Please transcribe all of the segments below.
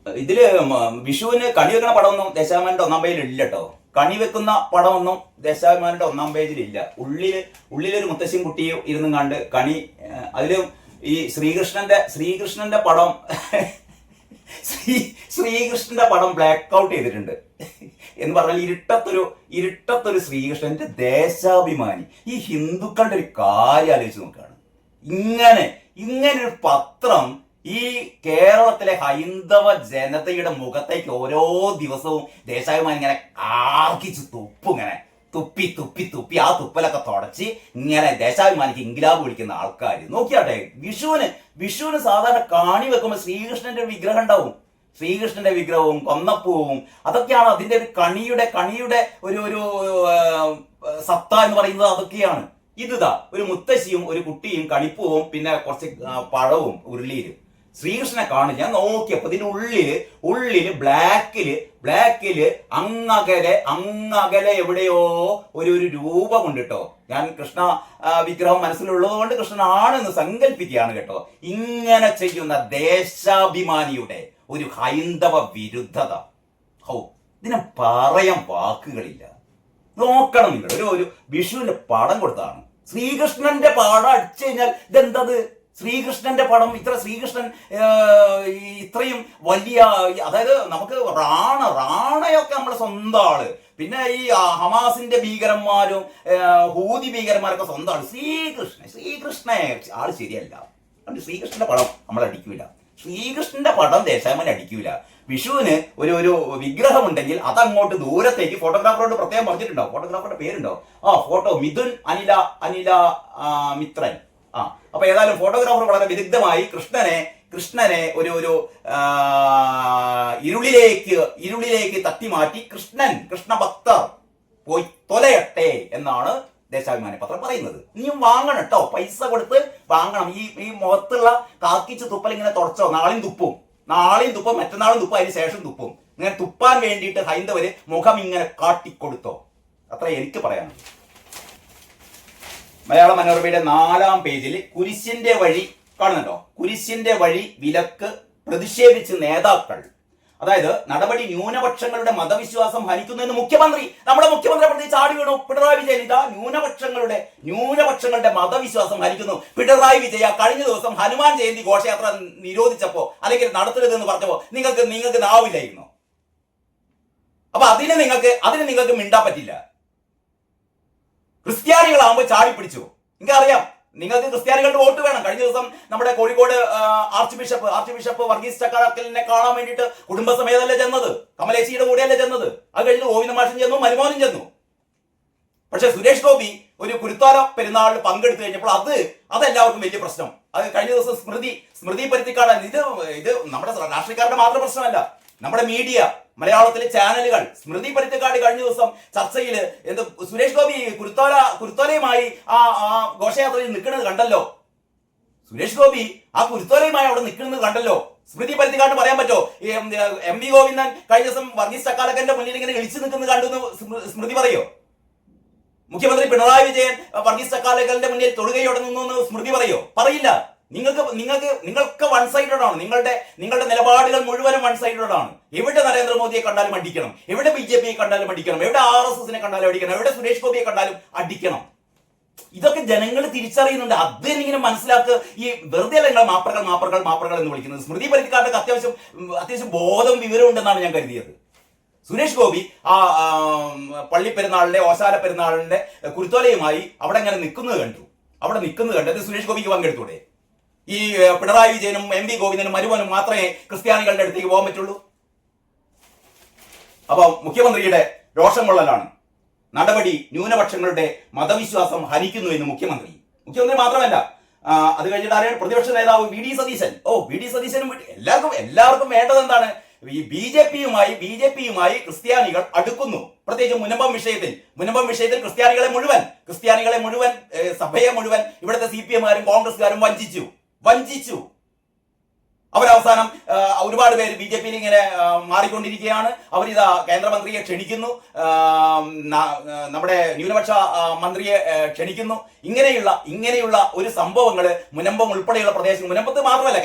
ഇതില് വിഷുവിന് കണി വെക്കുന്ന പടമൊന്നും ദേശാഭിമാനിയുടെ ഒന്നാം പേജിൽ ഇല്ല കേട്ടോ. കണി വെക്കുന്ന പടമൊന്നും ദേശാഭിമാനിയുടെ ഒന്നാം പേജിൽ ഇല്ല. ഉള്ളിലൊരു മുത്തശ്ശിയും കുട്ടിയും ഇരുന്നും കണ്ട് കണി, അതിലും ഈ ശ്രീകൃഷ്ണന്റെ പടം ശ്രീകൃഷ്ണന്റെ പടം ബ്ലാക്ക് ഔട്ട് ചെയ്തിട്ടുണ്ട് എന്ന് പറഞ്ഞാൽ ഇരുട്ടത്തൊരു ശ്രീകൃഷ്ണന്റെ ദേശാഭിമാനി. ഈ ഹിന്ദുക്കളുടെ ഒരു കാര്യം ആലോചിച്ച് നോക്കുകയാണ്. ഇങ്ങനൊരു പത്രം ഈ കേരളത്തിലെ ഹൈന്ദവ ജനതയുടെ മുഖത്തേക്ക് ഓരോ ദിവസവും ദേശാഭിമാനി ഇങ്ങനെ ആർക്കിച്ച് ഇങ്ങനെ തുപ്പി ആ തുപ്പലൊക്കെ തുടച്ച് ഇങ്ങനെ ദേശാഭിമാനിക്ക് ഇൻകിലാബ് വിളിക്കുന്ന ആൾക്കാർ നോക്കിയാട്ടെ. വിഷുവിന് സാധാരണ കാണി വെക്കുമ്പോൾ ശ്രീകൃഷ്ണന്റെ വിഗ്രഹം ഉണ്ടാവും. ശ്രീകൃഷ്ണന്റെ വിഗ്രഹവും കൊന്നപ്പൂവും അതൊക്കെയാണ് അതിന്റെ ഒരു കണിയുടെ ഒരു സത്ത എന്ന് പറയുന്നത്. അതൊക്കെയാണ്. ഇതാ ഒരു മുത്തശ്ശിയും ഒരു കുട്ടിയും കണിപ്പൂവും പിന്നെ കുറച്ച് പഴവും ഉരുളിയിലും ശ്രീകൃഷ്ണനെ കാണും. ഞാൻ നോക്കിയപ്പോ ഇതിന്റെ ഉള്ളില് ബ്ലാക്കില് അങ്ങകലെ എവിടെയോ ഒരു രൂപമുണ്ട് കേട്ടോ. ഞാൻ കൃഷ്ണ വിഗ്രഹം മനസ്സിലുള്ളത് കൊണ്ട് കൃഷ്ണനാണെന്ന് സങ്കല്പിക്കുകയാണ് കേട്ടോ. ഇങ്ങനെ ചെയ്യുന്ന ദേശാഭിമാനിയുടെ ഒരു ഹൈന്ദവ വിരുദ്ധത, ഇതിനെ പറയാൻ വാക്കുകളില്ല. നോക്കണം നിങ്ങൾ. ഒരു വിഷുവിന്റെ പടം കൊടുത്താണ്. ശ്രീകൃഷ്ണന്റെ പടം അടിച്ചു കഴിഞ്ഞാൽ ഇതെന്തത്? ശ്രീകൃഷ്ണന്റെ പടം ശ്രീകൃഷ്ണൻ ഇത്രയും വലിയ, അതായത് നമുക്ക് റാണയൊക്കെ നമ്മുടെ സ്വന്തം ആള്, പിന്നെ ഈ ഹമാസിന്റെ ഭീകരന്മാരും ഹൂതി ഭീകരന്മാരൊക്കെ സ്വന്തം ആള്. ശ്രീകൃഷ്ണനെ ആള് ശരിയല്ല. അതുകൊണ്ട് ശ്രീകൃഷ്ണന്റെ പടം നമ്മൾ അടിക്കൂല. ശ്രീകൃഷ്ണന്റെ പടം ദേശാഭിമാനി അടിക്കൂല. വിഷുവിന് ഒരു വിഗ്രഹം ഉണ്ടെങ്കിൽ അതങ്ങോട്ട് ദൂരത്തേക്ക് ഫോട്ടോഗ്രാഫറോട് പ്രത്യേകം പറഞ്ഞിട്ടുണ്ടാവും. ഫോട്ടോഗ്രാഫറുടെ പേരുണ്ടോ? ഫോട്ടോ മിഥുൻ അനില മിത്രൻ. അപ്പൊ ഏതായാലും ഫോട്ടോഗ്രാഫർ വളരെ വിദഗ്ധമായി കൃഷ്ണനെ ഒരു ഇരുളിലേക്ക് തട്ടിമാറ്റി കൃഷ്ണ ഭക്തർ പോയി തൊലയട്ടെ എന്നാണ് ദേശാഭിമാനി പത്രം പറയുന്നത്. നീയും വാങ്ങണം കേട്ടോ, പൈസ കൊടുത്ത് വാങ്ങണം. ഈ മുഖത്തുള്ള കാക്കിച്ച് തുപ്പൽ ഇങ്ങനെ തുടച്ചോ, നാളെയും തുപ്പും മറ്റന്നാളും തുപ്പും അതിന് ശേഷം തുപ്പും. ഇങ്ങനെ തുപ്പാൻ വേണ്ടിയിട്ട് ഹൈന്ദവര് മുഖം ഇങ്ങനെ കാട്ടിക്കൊടുത്തോ. അത്ര എനിക്ക് പറയാനുണ്ട്. മലയാള മനോരമയുടെ 4-ാം പേജിൽ കുരിശിന്റെ വഴി കാണുന്നുണ്ടോ? കുരിശിന്റെ വഴി വിലക്ക് പ്രതിഷേധിച്ച് നേതാക്കൾ. അതായത് നടപടി ന്യൂനപക്ഷങ്ങളുടെ മതവിശ്വാസം ഹനിക്കുന്നതെന്ന് നമ്മുടെ മുഖ്യമന്ത്രി പ്രതി ചാടി വീണു പിണറായി വിജയൻ. ഇതാ ന്യൂനപക്ഷങ്ങളുടെ മതവിശ്വാസം ഹനിക്കുന്നു പിണറായി വിജയ. കഴിഞ്ഞ ദിവസം ഹനുമാൻ ജയന്തി ഘോഷയാത്ര നിരോധിച്ചപ്പോ അല്ലെങ്കിൽ നടത്തരുതെന്ന് പറഞ്ഞപ്പോ നിങ്ങൾക്ക് നാവില്ലായിരുന്നു. അപ്പൊ അതിന് നിങ്ങൾക്ക് മിണ്ടാൻ പറ്റില്ല. ക്രിസ്ത്യാനികളാകുമ്പോൾ ചാടി പിടിച്ചു. നിങ്ങൾക്കറിയാം, നിങ്ങൾക്ക് ക്രിസ്ത്യാനികളുടെ വോട്ട് വേണം. കഴിഞ്ഞ ദിവസം നമ്മുടെ കോഴിക്കോട് ആർച്ച് ബിഷപ്പ് വർഗീസ് ചക്കാലക്കലിനെ കാണാൻ വേണ്ടിയിട്ട് കുടുംബസമേതല്ലേ ചെന്നത്, കമലേശിയുടെ കൂടെയല്ലേ ചെന്നത്. അത് കഴിഞ്ഞ് ഗോവിന്ദ മാഷും ചെന്നു, മരുമോനും ചെന്നു. പക്ഷെ സുരേഷ് ഗോപി ഒരു കുരുത്തോല പെരുന്നാളിൽ പങ്കെടുത്തു കഴിഞ്ഞപ്പോൾ അതെല്ലാവർക്കും വലിയ പ്രശ്നം. അത് കഴിഞ്ഞ ദിവസം സ്മൃതി പരുത്തിക്കാട്. ഇത് നമ്മുടെ രാഷ്ട്രീയക്കാരുടെ മാത്രം പ്രശ്നമല്ല. നമ്മുടെ മീഡിയ, മലയാളത്തിലെ ചാനലുകൾ സ്മൃതി പരുത്തിക്കാട് കഴിഞ്ഞ ദിവസം ചർച്ചയിൽ സുരേഷ് ഗോപി കുരുത്തോലയുമായി ആ ഘോഷയാത്രയിൽ നിൽക്കുന്നത് കണ്ടല്ലോ. സുരേഷ് ഗോപി ആ കുരുത്തോലയുമായി അവിടെ നിൽക്കുന്നത് കണ്ടല്ലോ. സ്മൃതി പരുത്തിക്കാട് പറയാൻ പറ്റോ? എം.വി. ഗോവിന്ദൻ കഴിഞ്ഞ ദിവസം വർഗീസ് ചക്കാലക്കന്റെ മുന്നിൽ ഇങ്ങനെ ഇളിച്ചു നിൽക്കുന്നത് കണ്ടു സ്മൃതി പറയോ? മുഖ്യമന്ത്രി പിണറായി വിജയൻ വർഗീസ് ചക്കാലക്കലിന്റെ മുന്നിൽ തൊടുകയോടെ നിന്നു സ്മൃതി പറയോ? പറയില്ല. നിങ്ങൾക്ക് വൺ സൈഡഡ് ആണ്. നിങ്ങളുടെ നിലപാടുകൾ മുഴുവനും വൺ സൈഡഡ് ആണ്. എവിടെ നരേന്ദ്രമോദിയെ കണ്ടാലും അടിക്കണം, എവിടെ ബിജെപിയെ കണ്ടാലും അടിക്കണം, എവിടെ RSSനെ കണ്ടാലും അടിക്കണം, എവിടെ സുരേഷ് ഗോപിയെ കണ്ടാലും അടിക്കണം. ഇതൊക്കെ ജനങ്ങൾ തിരിച്ചറിയുന്നുണ്ട്. അതിനിങ്ങനെ മനസ്സിലാക്കുക. ഈ വെറുതെ അല്ല നിങ്ങൾ മാപ്രകൾ എന്ന് വിളിക്കുന്നത്. സ്മൃതി പരുത്തിക്കാരുടെ അത്യാവശ്യം ബോധവും വിവരവും ഉണ്ടെന്നാണ് ഞാൻ കരുതിയത്. സുരേഷ് ഗോപി ആ പള്ളിപ്പെരുന്നാളിന്റെ ഓശാല പെരുന്നാളിന്റെ കുരുത്തോലയുമായി അവിടെ ഇങ്ങനെ നിൽക്കുന്നത് കണ്ടു. അത് സുരേഷ് ഗോപിക്ക് പങ്കെടുത്തൂടെ? ഈ പിണറായി വിജയനും M.V. ഗോവിന്ദനും മരുമോനും മാത്രമേ ക്രിസ്ത്യാനികളുടെ അടുത്തേക്ക് പോകാൻ പറ്റുള്ളൂ. അപ്പൊ മുഖ്യമന്ത്രിയുടെ രോഷം കൊള്ളലാണ്. നടപടി ന്യൂനപക്ഷങ്ങളുടെ മതവിശ്വാസം ഹനിക്കുന്നു എന്ന് മുഖ്യമന്ത്രി മാത്രമല്ല, അത് കഴിഞ്ഞിട്ട് ആരെയാണ് പ്രതിപക്ഷ നേതാവ് വി ഡി സതീശനും എല്ലാവർക്കും വേണ്ടത് എന്താണ്? ഈ ബി ജെ പിയുമായി ക്രിസ്ത്യാനികൾ അടുക്കുന്നു. പ്രത്യേകിച്ച് മുനമ്പം വിഷയത്തിൽ ക്രിസ്ത്യാനികളെ മുഴുവൻ സഭയെ മുഴുവൻ ഇവിടുത്തെ CPM-കാരും കോൺഗ്രസ്സുകാരും വഞ്ചിച്ചു. അവരവസാനം ഒരുപാട് പേര് ബി ജെ പിയിൽ ഇങ്ങനെ മാറിക്കൊണ്ടിരിക്കുകയാണ്. അവരിതാ കേന്ദ്രമന്ത്രിയെ ക്ഷണിക്കുന്നു, നമ്മുടെ ന്യൂനപക്ഷ മന്ത്രിയെ ക്ഷണിക്കുന്നു. ഇങ്ങനെയുള്ള ഒരു സംഭവങ്ങൾ മുനമ്പം ഉൾപ്പെടെയുള്ള പ്രദേശങ്ങൾ, മുനമ്പത്ത് മാത്രമല്ല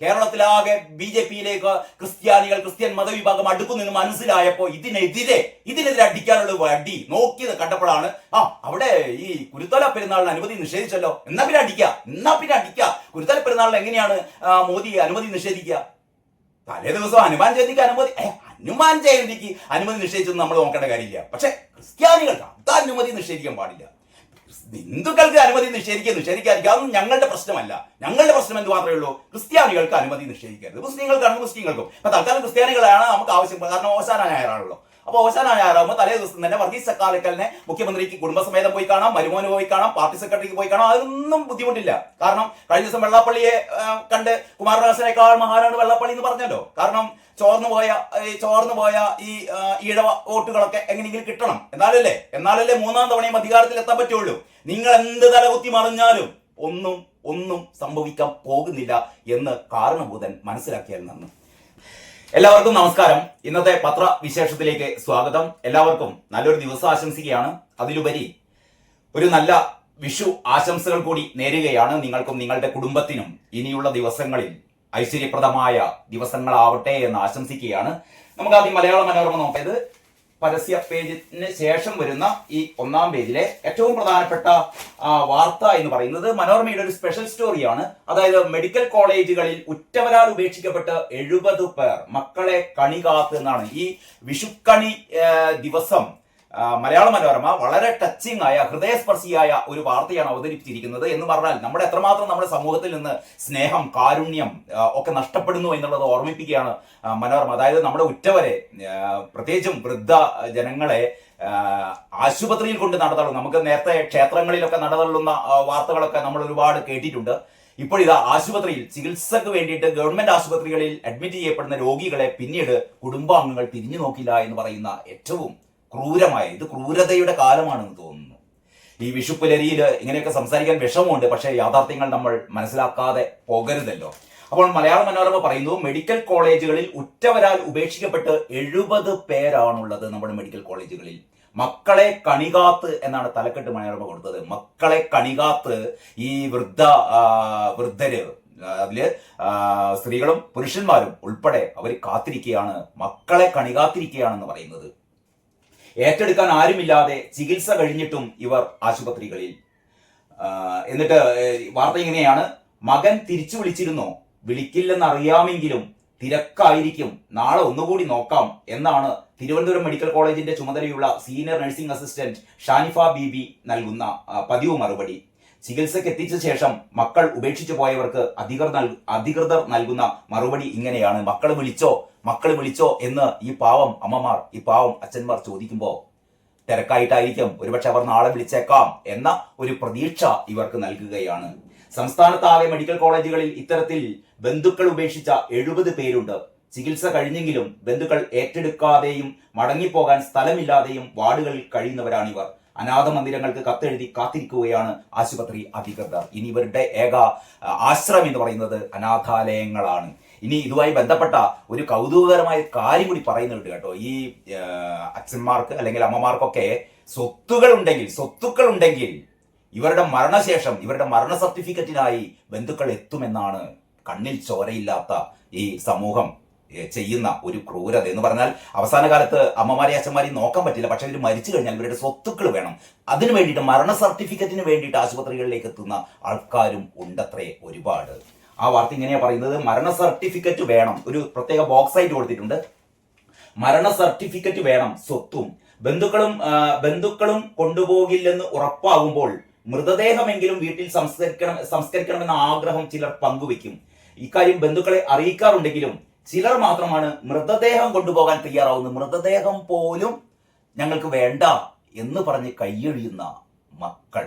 കേരളത്തിലാകെ ബി ജെ പിയിലേക്ക് ക്രിസ്ത്യൻ മതവിഭാഗം അടുക്കുന്നെന്ന് മനസ്സിലായപ്പോൾ ഇതിനെതിരെ അടിക്കാനുള്ള വടി നോക്കിയത് കണ്ടപ്പോഴാണ് അവിടെ ഈ കുരുത്തോല പെരുന്നാളിന് അനുമതി നിഷേധിച്ചല്ലോ, എന്നാ പിന്നെ അടിക്കുക. കുരുത്തോല പെരുന്നാളിന് എങ്ങനെയാണ് മോദി അനുമതി നിഷേധിക്കുക? തലേ ദിവസം ഹനുമാൻ ജയന്തിക്ക് അനുമതി നിഷേധിച്ചെന്ന് നമ്മൾ നോക്കേണ്ട കാര്യമില്ല. പക്ഷെ ക്രിസ്ത്യാനികൾക്ക് അത് അനുമതി നിഷേധിക്കാൻ പാടില്ല. ഹിന്ദുക്കൾക്ക് അനുമതി നിഷേധിക്കാതിരിക്കുക അതൊന്നും ഞങ്ങളുടെ പ്രശ്നമല്ല. ഞങ്ങളുടെ പ്രശ്നം എന്ത് മാത്രമേ ഉള്ളൂ, ക്രിസ്ത്യാനികൾക്ക് അനുമതി നിഷേധിക്കരുത്. മുസ്ലിങ്ങൾക്കാണെങ്കിൽ മുസ്ലിങ്ങൾക്കും. അപ്പൊ തൽക്കാലം ക്രിസ്ത്യാനികളാണ് നമുക്ക് ആവശ്യം, കാരണം ഓശാന ഞായറാണല്ലോ. അപ്പൊ ഓശാന ഞായറാകുമ്പോൾ തലേ ദിവസം തന്നെ വർഗീസ് ചക്കാലക്കലിനെ മുഖ്യമന്ത്രിക്ക് കുടുംബസമേതം പോയി കാണാം, മരുമോന് പോയി കാണാം, പാർട്ടി സെക്രട്ടറിക്ക് പോയി കാണാം. അതൊന്നും ബുദ്ധിമുട്ടില്ല. കാരണം കഴിഞ്ഞ ദിവസം വെള്ളാപ്പള്ളിയെ കണ്ട് കുമാരനാശനേക്കാൾ മഹാനാണ് വെള്ളാപ്പള്ളി എന്ന് പറഞ്ഞല്ലോ. കാരണം ചോർന്നു പോയ ഈ ഈഴവ വോട്ടുകളൊക്കെ എങ്ങനെയെങ്കിലും കിട്ടണം, എന്നാലല്ലേ മൂന്നാം തവണയും അധികാരത്തിൽ എത്താൻ പറ്റുള്ളൂ. നിങ്ങൾ എന്ത് തലകുത്തി മറിഞ്ഞാലും ഒന്നും സംഭവിക്കാൻ പോകുന്നില്ല എന്ന് കാരണഭൂതൻ മനസ്സിലാക്കിയാൽ നന്ന്. എല്ലാവർക്കും നമസ്കാരം. ഇന്നത്തെ പത്രവിശേഷത്തിലേക്ക് സ്വാഗതം. എല്ലാവർക്കും നല്ലൊരു ദിവസം ആശംസിക്കുകയാണ്. അതിലുപരി ഒരു നല്ല വിഷു ആശംസകൾ കൂടി നേരുകയാണ് നിങ്ങൾക്കും നിങ്ങളുടെ കുടുംബത്തിനും. ഇനിയുള്ള ദിവസങ്ങളിൽ ഐശ്വര്യപ്രദമായ ദിവസങ്ങളാവട്ടെ എന്ന് ആശംസിക്കുകയാണ്. നമുക്ക് ആദ്യം മലയാള മനോരമ നോക്കിയത് പരസ്യ പേജിന് ശേഷം വരുന്ന ഈ ഒന്നാം പേജിലെ ഏറ്റവും പ്രധാനപ്പെട്ട വാർത്ത എന്ന് പറയുന്നത് മനോരമയുടെ ഒരു സ്പെഷ്യൽ സ്റ്റോറിയാണ്. അതായത് മെഡിക്കൽ കോളേജുകളിൽ ഉറ്റവരാൽ ഉപേക്ഷിക്കപ്പെട്ട് 70 പേർ മക്കളെ കണി കാത്ത് എന്നാണ്. ഈ വിഷുക്കണി ദിവസം മലയാള മനോരമ വളരെ ടച്ചിങ് ആയ ഹൃദയസ്പർശിയായ ഒരു വാർത്തയാണ് അവതരിപ്പിച്ചിരിക്കുന്നത്. എന്ന് പറഞ്ഞാൽ നമ്മുടെ എത്രമാത്രം നമ്മുടെ സമൂഹത്തിൽ നിന്ന് സ്നേഹം, കാരുണ്യം ഒക്കെ നഷ്ടപ്പെടുന്നു എന്നുള്ളത് ഓർമ്മിപ്പിക്കുകയാണ് മനോരമ. അതായത് നമ്മുടെ ഉറ്റവരെ, പ്രത്യേകിച്ചും വൃദ്ധ ജനങ്ങളെ ആശുപത്രിയിൽ കൊണ്ട് നടത്തള്ളും. നമുക്ക് നേരത്തെ ക്ഷേത്രങ്ങളിലൊക്കെ നടതള്ളുന്ന വാർത്തകളൊക്കെ നമ്മൾ ഒരുപാട് കേട്ടിട്ടുണ്ട്. ഇപ്പോഴിതാ ആശുപത്രിയിൽ ചികിത്സക്ക് വേണ്ടിയിട്ട് ഗവൺമെന്റ് ആശുപത്രികളിൽ അഡ്മിറ്റ് ചെയ്യപ്പെടുന്ന രോഗികളെ പിന്നീട് കുടുംബാംഗങ്ങൾ തിരിഞ്ഞു നോക്കില്ല എന്ന് പറയുന്ന ഏറ്റവും ഇത് ക്രൂരതയുടെ കാലമാണെന്ന് തോന്നുന്നു. ഈ വിഷുപ്പുലരിയിൽ ഇങ്ങനെയൊക്കെ സംസാരിക്കാൻ വിഷമമുണ്ട്, പക്ഷേ യാഥാർത്ഥ്യങ്ങൾ നമ്മൾ മനസ്സിലാക്കാതെ പോകരുതല്ലോ. അപ്പോൾ മലയാള മനോരമ പറയുന്നു, മെഡിക്കൽ കോളേജുകളിൽ ഉറ്റവരാൽ ഉപേക്ഷിക്കപ്പെട്ട് 70 പേരാണുള്ളത് നമ്മുടെ മെഡിക്കൽ കോളേജുകളിൽ. മക്കളെ കണികാത്ത് എന്നാണ് തലക്കെട്ട് മനോരമ കൊടുത്തത്. മക്കളെ കണികാത്ത് ഈ വൃദ്ധര്, അതില് സ്ത്രീകളും പുരുഷന്മാരും ഉൾപ്പെടെ അവർ കാത്തിരിക്കുകയാണ്, മക്കളെ കണികാത്തിരിക്കുകയാണെന്ന് പറയുന്നത്. ഏറ്റെടുക്കാൻ ആരുമില്ലാതെ ചികിത്സ കഴിഞ്ഞിട്ടും ഇവർ ആശുപത്രികളിൽ. എന്നിട്ട് വാർത്ത ഇങ്ങനെയാണ്, മകൻ തിരിച്ചു വിളിച്ചിരുന്നോ? വിളിക്കില്ലെന്നറിയാമെങ്കിലും തിരക്കായിരിക്കും, നാളെ ഒന്നുകൂടി നോക്കാം എന്നാണ് തിരുവനന്തപുരം മെഡിക്കൽ കോളേജിന്റെ ചുമതലയുള്ള സീനിയർ നഴ്സിംഗ് അസിസ്റ്റന്റ് ഷാനിഫ ബീബി നൽകുന്ന പതിവ് മറുപടി. ചികിത്സയ്ക്ക് എത്തിച്ച ശേഷം മക്കൾ ഉപേക്ഷിച്ചു പോയവർക്ക് അധികൃതർ നൽകുന്ന മറുപടി ഇങ്ങനെയാണ്, മക്കൾ വിളിച്ചോ എന്ന് ഈ പാവം അമ്മമാർ, ഈ പാവം അച്ഛന്മാർ ചോദിക്കുമ്പോൾ തിരക്കായിട്ടായിരിക്കും, ഒരുപക്ഷെ അവർ നാളെ വിളിച്ചേക്കാം എന്ന ഒരു പ്രതീക്ഷ ഇവർക്ക് നൽകുകയാണ്. സംസ്ഥാനത്താകെ മെഡിക്കൽ കോളേജുകളിൽ ഇത്തരത്തിൽ ബന്ധുക്കൾ ഉപേക്ഷിച്ച 70 പേരുണ്ട്. ചികിത്സ കഴിഞ്ഞെങ്കിലും ബന്ധുക്കൾ ഏറ്റെടുക്കാതെയും മടങ്ങിപ്പോകാൻ സ്ഥലമില്ലാതെയും വാർഡുകളിൽ കഴിയുന്നവരാണിവർ. അനാഥ മന്ദിരങ്ങൾക്ക് കത്തെഴുതി കാത്തിരിക്കുകയാണ് ആശുപത്രി അധികൃതർ. ഇനി ഇവരുടെ ഏക ആശ്രയം എന്ന് പറയുന്നത് അനാഥാലയങ്ങളാണ്. ഇനി ഇതുമായി ബന്ധപ്പെട്ട ഒരു കൗതുകകരമായ കാര്യം കൂടി പറയുന്നുണ്ട് കേട്ടോ. ഈ അച്ഛന്മാർക്ക് അല്ലെങ്കിൽ അമ്മമാർക്കൊക്കെ സ്വത്തുക്കൾ ഉണ്ടെങ്കിൽ ഇവരുടെ മരണശേഷം ഇവരുടെ മരണ സർട്ടിഫിക്കറ്റിനായി ബന്ധുക്കൾ എത്തുമെന്നാണ് കണ്ണിൽ ചോരയില്ലാത്ത ഈ സമൂഹം ചെയ്യുന്ന ഒരു ക്രൂരത. എന്ന് പറഞ്ഞാൽ അവസാന കാലത്ത് അമ്മമാരെയും അച്ഛന്മാരെയും നോക്കാൻ പറ്റില്ല, പക്ഷെ ഇവർ മരിച്ചു കഴിഞ്ഞാൽ ഇവരുടെ സ്വത്തുക്കൾ വേണം. അതിനു വേണ്ടിയിട്ട് മരണ സർട്ടിഫിക്കറ്റിന് വേണ്ടിയിട്ട് ആശുപത്രികളിലേക്ക് എത്തുന്ന ആൾക്കാരും ഉണ്ടത്രേ ഒരുപാട്. ആ വാർത്ത ഇങ്ങനെയാ പറയുന്നത്, മരണ സർട്ടിഫിക്കറ്റ് വേണം, ഒരു പ്രത്യേക ബോക്സ് ആയിട്ട് കൊടുത്തിട്ടുണ്ട്. മരണ സർട്ടിഫിക്കറ്റ് വേണം, സ്വത്തും ബന്ധുക്കളും കൊണ്ടുപോകില്ലെന്ന് ഉറപ്പാകുമ്പോൾ മൃതദേഹമെങ്കിലും വീട്ടിൽ സംസ്കരിക്കണമെന്ന ആഗ്രഹം ചിലർ പങ്കുവെക്കും. ഇക്കാര്യം ബന്ധുക്കളെ അറിയിക്കാറുണ്ടെങ്കിലും ചിലർ മാത്രമാണ് മൃതദേഹം കൊണ്ടുപോകാൻ തയ്യാറാവുന്നത്. മൃതദേഹം പോലും ഞങ്ങൾക്ക് വേണ്ട എന്ന് പറഞ്ഞ് കൈയൊഴിയുന്ന മക്കൾ.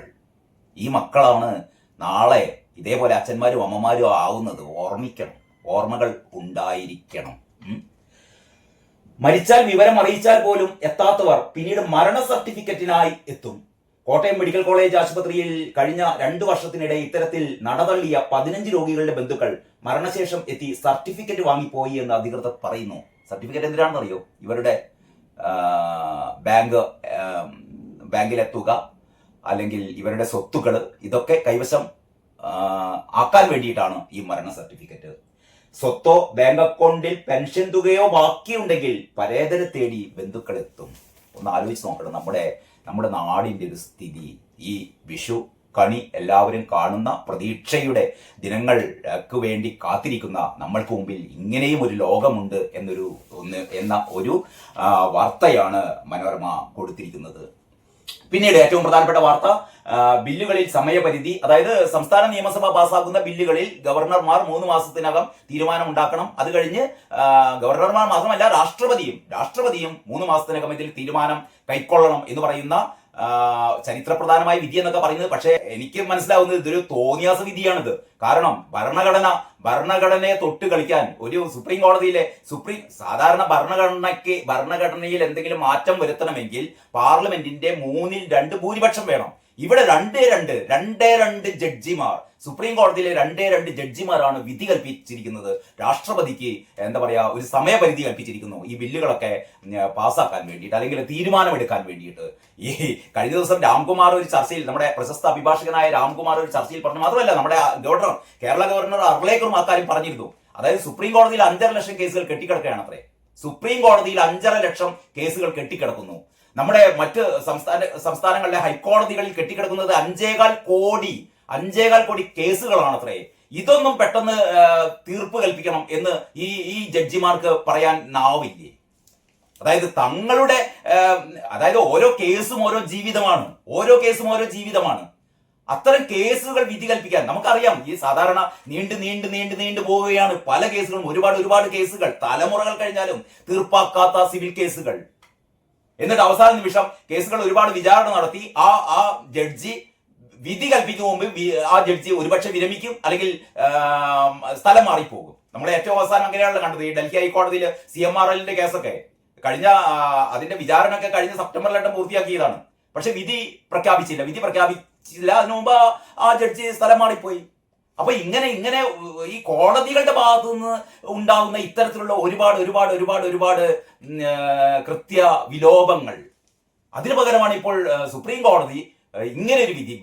ഈ മക്കളാണ് നാളെ ഇതേപോലെ അച്ഛന്മാരും അമ്മമാരും ആവുന്നത്. ഓർമ്മിക്കണം, ഓർമ്മകൾ ഉണ്ടായിരിക്കണം. മരിച്ചാൽ വിവരം അറിയിച്ചാൽ പോലും എത്താത്തവർ പിന്നീട് മരണ സർട്ടിഫിക്കറ്റിനായി എത്തും. കോട്ടയം മെഡിക്കൽ കോളേജ് ആശുപത്രിയിൽ കഴിഞ്ഞ 2 വർഷത്തിനിടെ ഇത്തരത്തിൽ നടതള്ളിയ 15 രോഗികളുടെ ബന്ധുക്കൾ മരണശേഷം എത്തി സർട്ടിഫിക്കറ്റ് വാങ്ങിപ്പോയി എന്ന് അധികൃതർ പറയുന്നു. സർട്ടിഫിക്കറ്റ് എന്തിനാണെന്ന് അറിയോ? ഇവരുടെ ബാങ്കിലെ തുക അല്ലെങ്കിൽ ഇവരുടെ സ്വത്തുക്കൾ ഇതൊക്കെ കൈവശം ആക്കാൻ വേണ്ടിയിട്ടാണ് ഈ മരണ സർട്ടിഫിക്കറ്റ്. സ്വത്തോ ബാങ്ക് അക്കൗണ്ടിൽ പെൻഷൻ തുകയോ ബാക്കിയുണ്ടെങ്കിൽ പരേതരെ തേടി ബന്ധുക്കൾ എത്തും. ഒന്ന് ആലോചിച്ച് നോക്കണം നമ്മുടെ നാടിൻ്റെ ഒരു സ്ഥിതി. ഈ വിഷു കണി എല്ലാവരും കാണുന്ന പ്രതീക്ഷയുടെ ദിനങ്ങൾക്ക് വേണ്ടി കാത്തിരിക്കുന്ന നമ്മൾക്ക് മുമ്പിൽ ഇങ്ങനെയും ഒരു ലോകമുണ്ട് എന്ന ഒരു വാർത്തയാണ് മനോരമ കൊടുത്തിരിക്കുന്നത്. പിന്നീട് ഏറ്റവും പ്രധാനപ്പെട്ട വാർത്ത, ബില്ലുകളിൽ സമയപരിധി. അതായത് സംസ്ഥാന നിയമസഭ പാസ്സാക്കുന്ന ബില്ലുകളിൽ ഗവർണർമാർ 3 മാസത്തിനകം തീരുമാനമുണ്ടാക്കണം. അത് കഴിഞ്ഞ് ഗവർണർമാർ മാത്രമല്ല രാഷ്ട്രപതിയും 3 മാസത്തിനകം ഇതിൽ തീരുമാനം കൈക്കൊള്ളണം എന്ന് പറയുന്ന ചരിത്രപ്രധാനമായ വിധി എന്നൊക്കെ പറയുന്നത്. പക്ഷേ എനിക്ക് മനസ്സിലാവുന്നത് ഇതൊരു തോന്നിയാസ വിധിയാണിത്. കാരണം ഭരണഘടനയെ തൊട്ട് കളിക്കാൻ ഒരു സുപ്രീം കോടതിയിലെ സാധാരണ ഭരണഘടനയിൽ എന്തെങ്കിലും മാറ്റം വരുത്തണമെങ്കിൽ പാർലമെന്റിന്റെ 3/2 ഭൂരിപക്ഷം വേണം. ഇവിടെ 2 ജഡ്ജിമാർ, സുപ്രീം കോടതിയിലെ 2 ജഡ്ജിമാരാണ് വിധി കൽപ്പിച്ചിരിക്കുന്നത്. രാഷ്ട്രപതിക്ക് ഒരു സമയപരിധി കൽപ്പിച്ചിരിക്കുന്നു ഈ ബില്ലുകളൊക്കെ പാസ്സാക്കാൻ വേണ്ടിയിട്ട്, അല്ലെങ്കിൽ തീരുമാനമെടുക്കാൻ വേണ്ടിയിട്ട്. ഈ കഴിഞ്ഞ ദിവസം രാംകുമാർ ഒരു ചർച്ചയിൽ, നമ്മുടെ പ്രശസ്ത അഭിഭാഷകനായ രാംകുമാർ ഒരു ചർച്ചയിൽ പറഞ്ഞു. മാത്രമല്ല നമ്മുടെ കേരള ഗവർണർ അർലേക്കറും അക്കാര്യം പറഞ്ഞിരുന്നു. അതായത് സുപ്രീം കോടതിയിൽ 5.5 ലക്ഷം കേസുകൾ കെട്ടിക്കിടക്കുകയാണ് അത്രേ. സുപ്രീം കോടതിയിൽ 5.5 ലക്ഷം കേസുകൾ കെട്ടിക്കിടക്കുന്നു. നമ്മുടെ മറ്റ് സംസ്ഥാനങ്ങളിലെ ഹൈക്കോടതികളിൽ കെട്ടിക്കിടക്കുന്നത് 5.25 കോടി കേസുകളാണ് അത്രേ. ഇതൊന്നും പെട്ടെന്ന് തീർപ്പ് കൽപ്പിക്കണം എന്ന് ഈ ജഡ്ജിമാർക്ക് പറയാൻ നാവില്ലേ? അതായത് ഓരോ കേസും ഓരോ ജീവിതമാണ്. അത്തരം കേസുകൾ വിധി കൽപ്പിക്കാൻ നമുക്കറിയാം. ഈ സാധാരണ നീണ്ടു പോവുകയാണ് പല കേസുകളും. ഒരുപാട് കേസുകൾ, തലമുറകൾ കഴിഞ്ഞാലും തീർപ്പാക്കാത്ത സിവിൽ കേസുകൾ. എന്നിട്ട് അവസാന നിമിഷം കേസുകൾ ഒരുപാട് വിചാരണ നടത്തി ആ ജഡ്ജി വിധി കൽപ്പിക്കും മുമ്പ് ആ ജഡ്ജി ഒരുപക്ഷെ വിരമിക്കും, അല്ലെങ്കിൽ സ്ഥലം മാറിപ്പോകും. നമ്മുടെ ഏറ്റവും അവസാനം അങ്ങനെയാണല്ലോ കണ്ടത്. ഈ ഡൽഹി ഹൈക്കോടതിയിൽ CMRLന്റെ കേസൊക്കെ അതിന്റെ വിചാരണ ഒക്കെ കഴിഞ്ഞ സെപ്റ്റംബറിലായിട്ട് പൂർത്തിയാക്കിയതാണ്. പക്ഷെ വിധി പ്രഖ്യാപിച്ചില്ല. അതിനു മുമ്പ് ആ ജഡ്ജി സ്ഥലം മാറിപ്പോയി. അപ്പൊ ഇങ്ങനെ ഈ കോടതികളുടെ ഭാഗത്തു നിന്ന് ഉണ്ടാകുന്ന ഇത്തരത്തിലുള്ള ഒരുപാട് കൃത്യ വിലോപങ്ങൾ, അതിനു പകരമാണ് ഇപ്പോൾ സുപ്രീം കോടതി ഇങ്ങനെ ഒരു വിധി.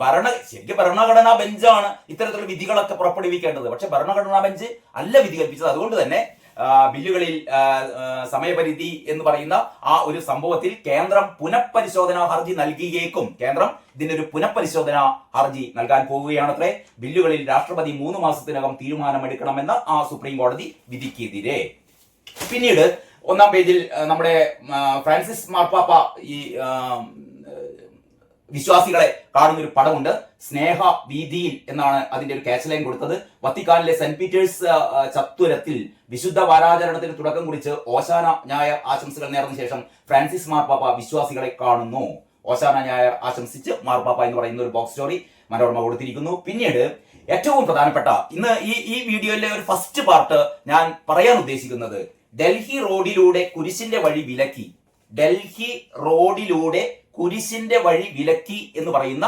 ശരിക്കും ഭരണഘടനാ ബെഞ്ചാണ് ഇത്തരത്തിലുള്ള വിധികളൊക്കെ പുറപ്പെടുവിക്കേണ്ടത്. പക്ഷെ ഭരണഘടനാ ബെഞ്ച് അല്ല വിധി കൽപ്പിച്ചത്. അതുകൊണ്ട് തന്നെ ബില്ലുകളിൽ സമയപരിധി എന്ന് പറയുന്ന ആ ഒരു സംഭവത്തിൽ കേന്ദ്രം പുനഃപരിശോധനാ ഹർജി നൽകിയേക്കും. കേന്ദ്രം ഇതിനൊരു പുനഃപരിശോധനാ ഹർജി നൽകാൻ പോവുകയാണത്രേ. ബില്ലുകളിൽ രാഷ്ട്രപതി 3 മാസത്തിനകം തീരുമാനമെടുക്കണമെന്ന ആ സുപ്രീം കോടതി വിധിക്കെതിരെ. പിന്നീട് 1-ാം പേജിൽ നമ്മുടെ ഫ്രാൻസിസ് മാർപ്പാപ്പ ഈ വിശ്വാസികളെ കാണുന്ന ഒരു പടമുണ്ട്. സ്നേഹ വീതിയിൽ എന്നാണ് അതിന്റെ ഒരു ക്യാച്ച് ലൈൻ കൊടുത്തത്. വത്തിക്കാനിലെ സെന്റ് പീറ്റേഴ്സ് ചത്വരത്തിൽ വിശുദ്ധ വാരാചരണത്തിന് തുടക്കം കുറിച്ച് ഓശാന ഞായർ ആശംസകൾ നേർന്ന ശേഷം ഫ്രാൻസിസ് മാർപ്പാപ്പ വിശ്വാസികളെ കാണുന്നു. ഓശാന ഞായർ ആശംസിച്ച് മാർപ്പാപ്പ എന്ന് പറയുന്ന ഒരു ബോക്സ് സ്റ്റോറി മനോരമ കൊടുത്തിരിക്കുന്നു. പിന്നീട് ഏറ്റവും പ്രധാനപ്പെട്ട ഇന്ന് ഈ വീഡിയോയിലെ ഒരു ഫസ്റ്റ് പാർട്ട് ഞാൻ പറയാൻ ഉദ്ദേശിക്കുന്നത്, ഡൽഹി റോഡിലൂടെ കുരിശിന്റെ വഴി വിലക്കി എന്ന് പറയുന്ന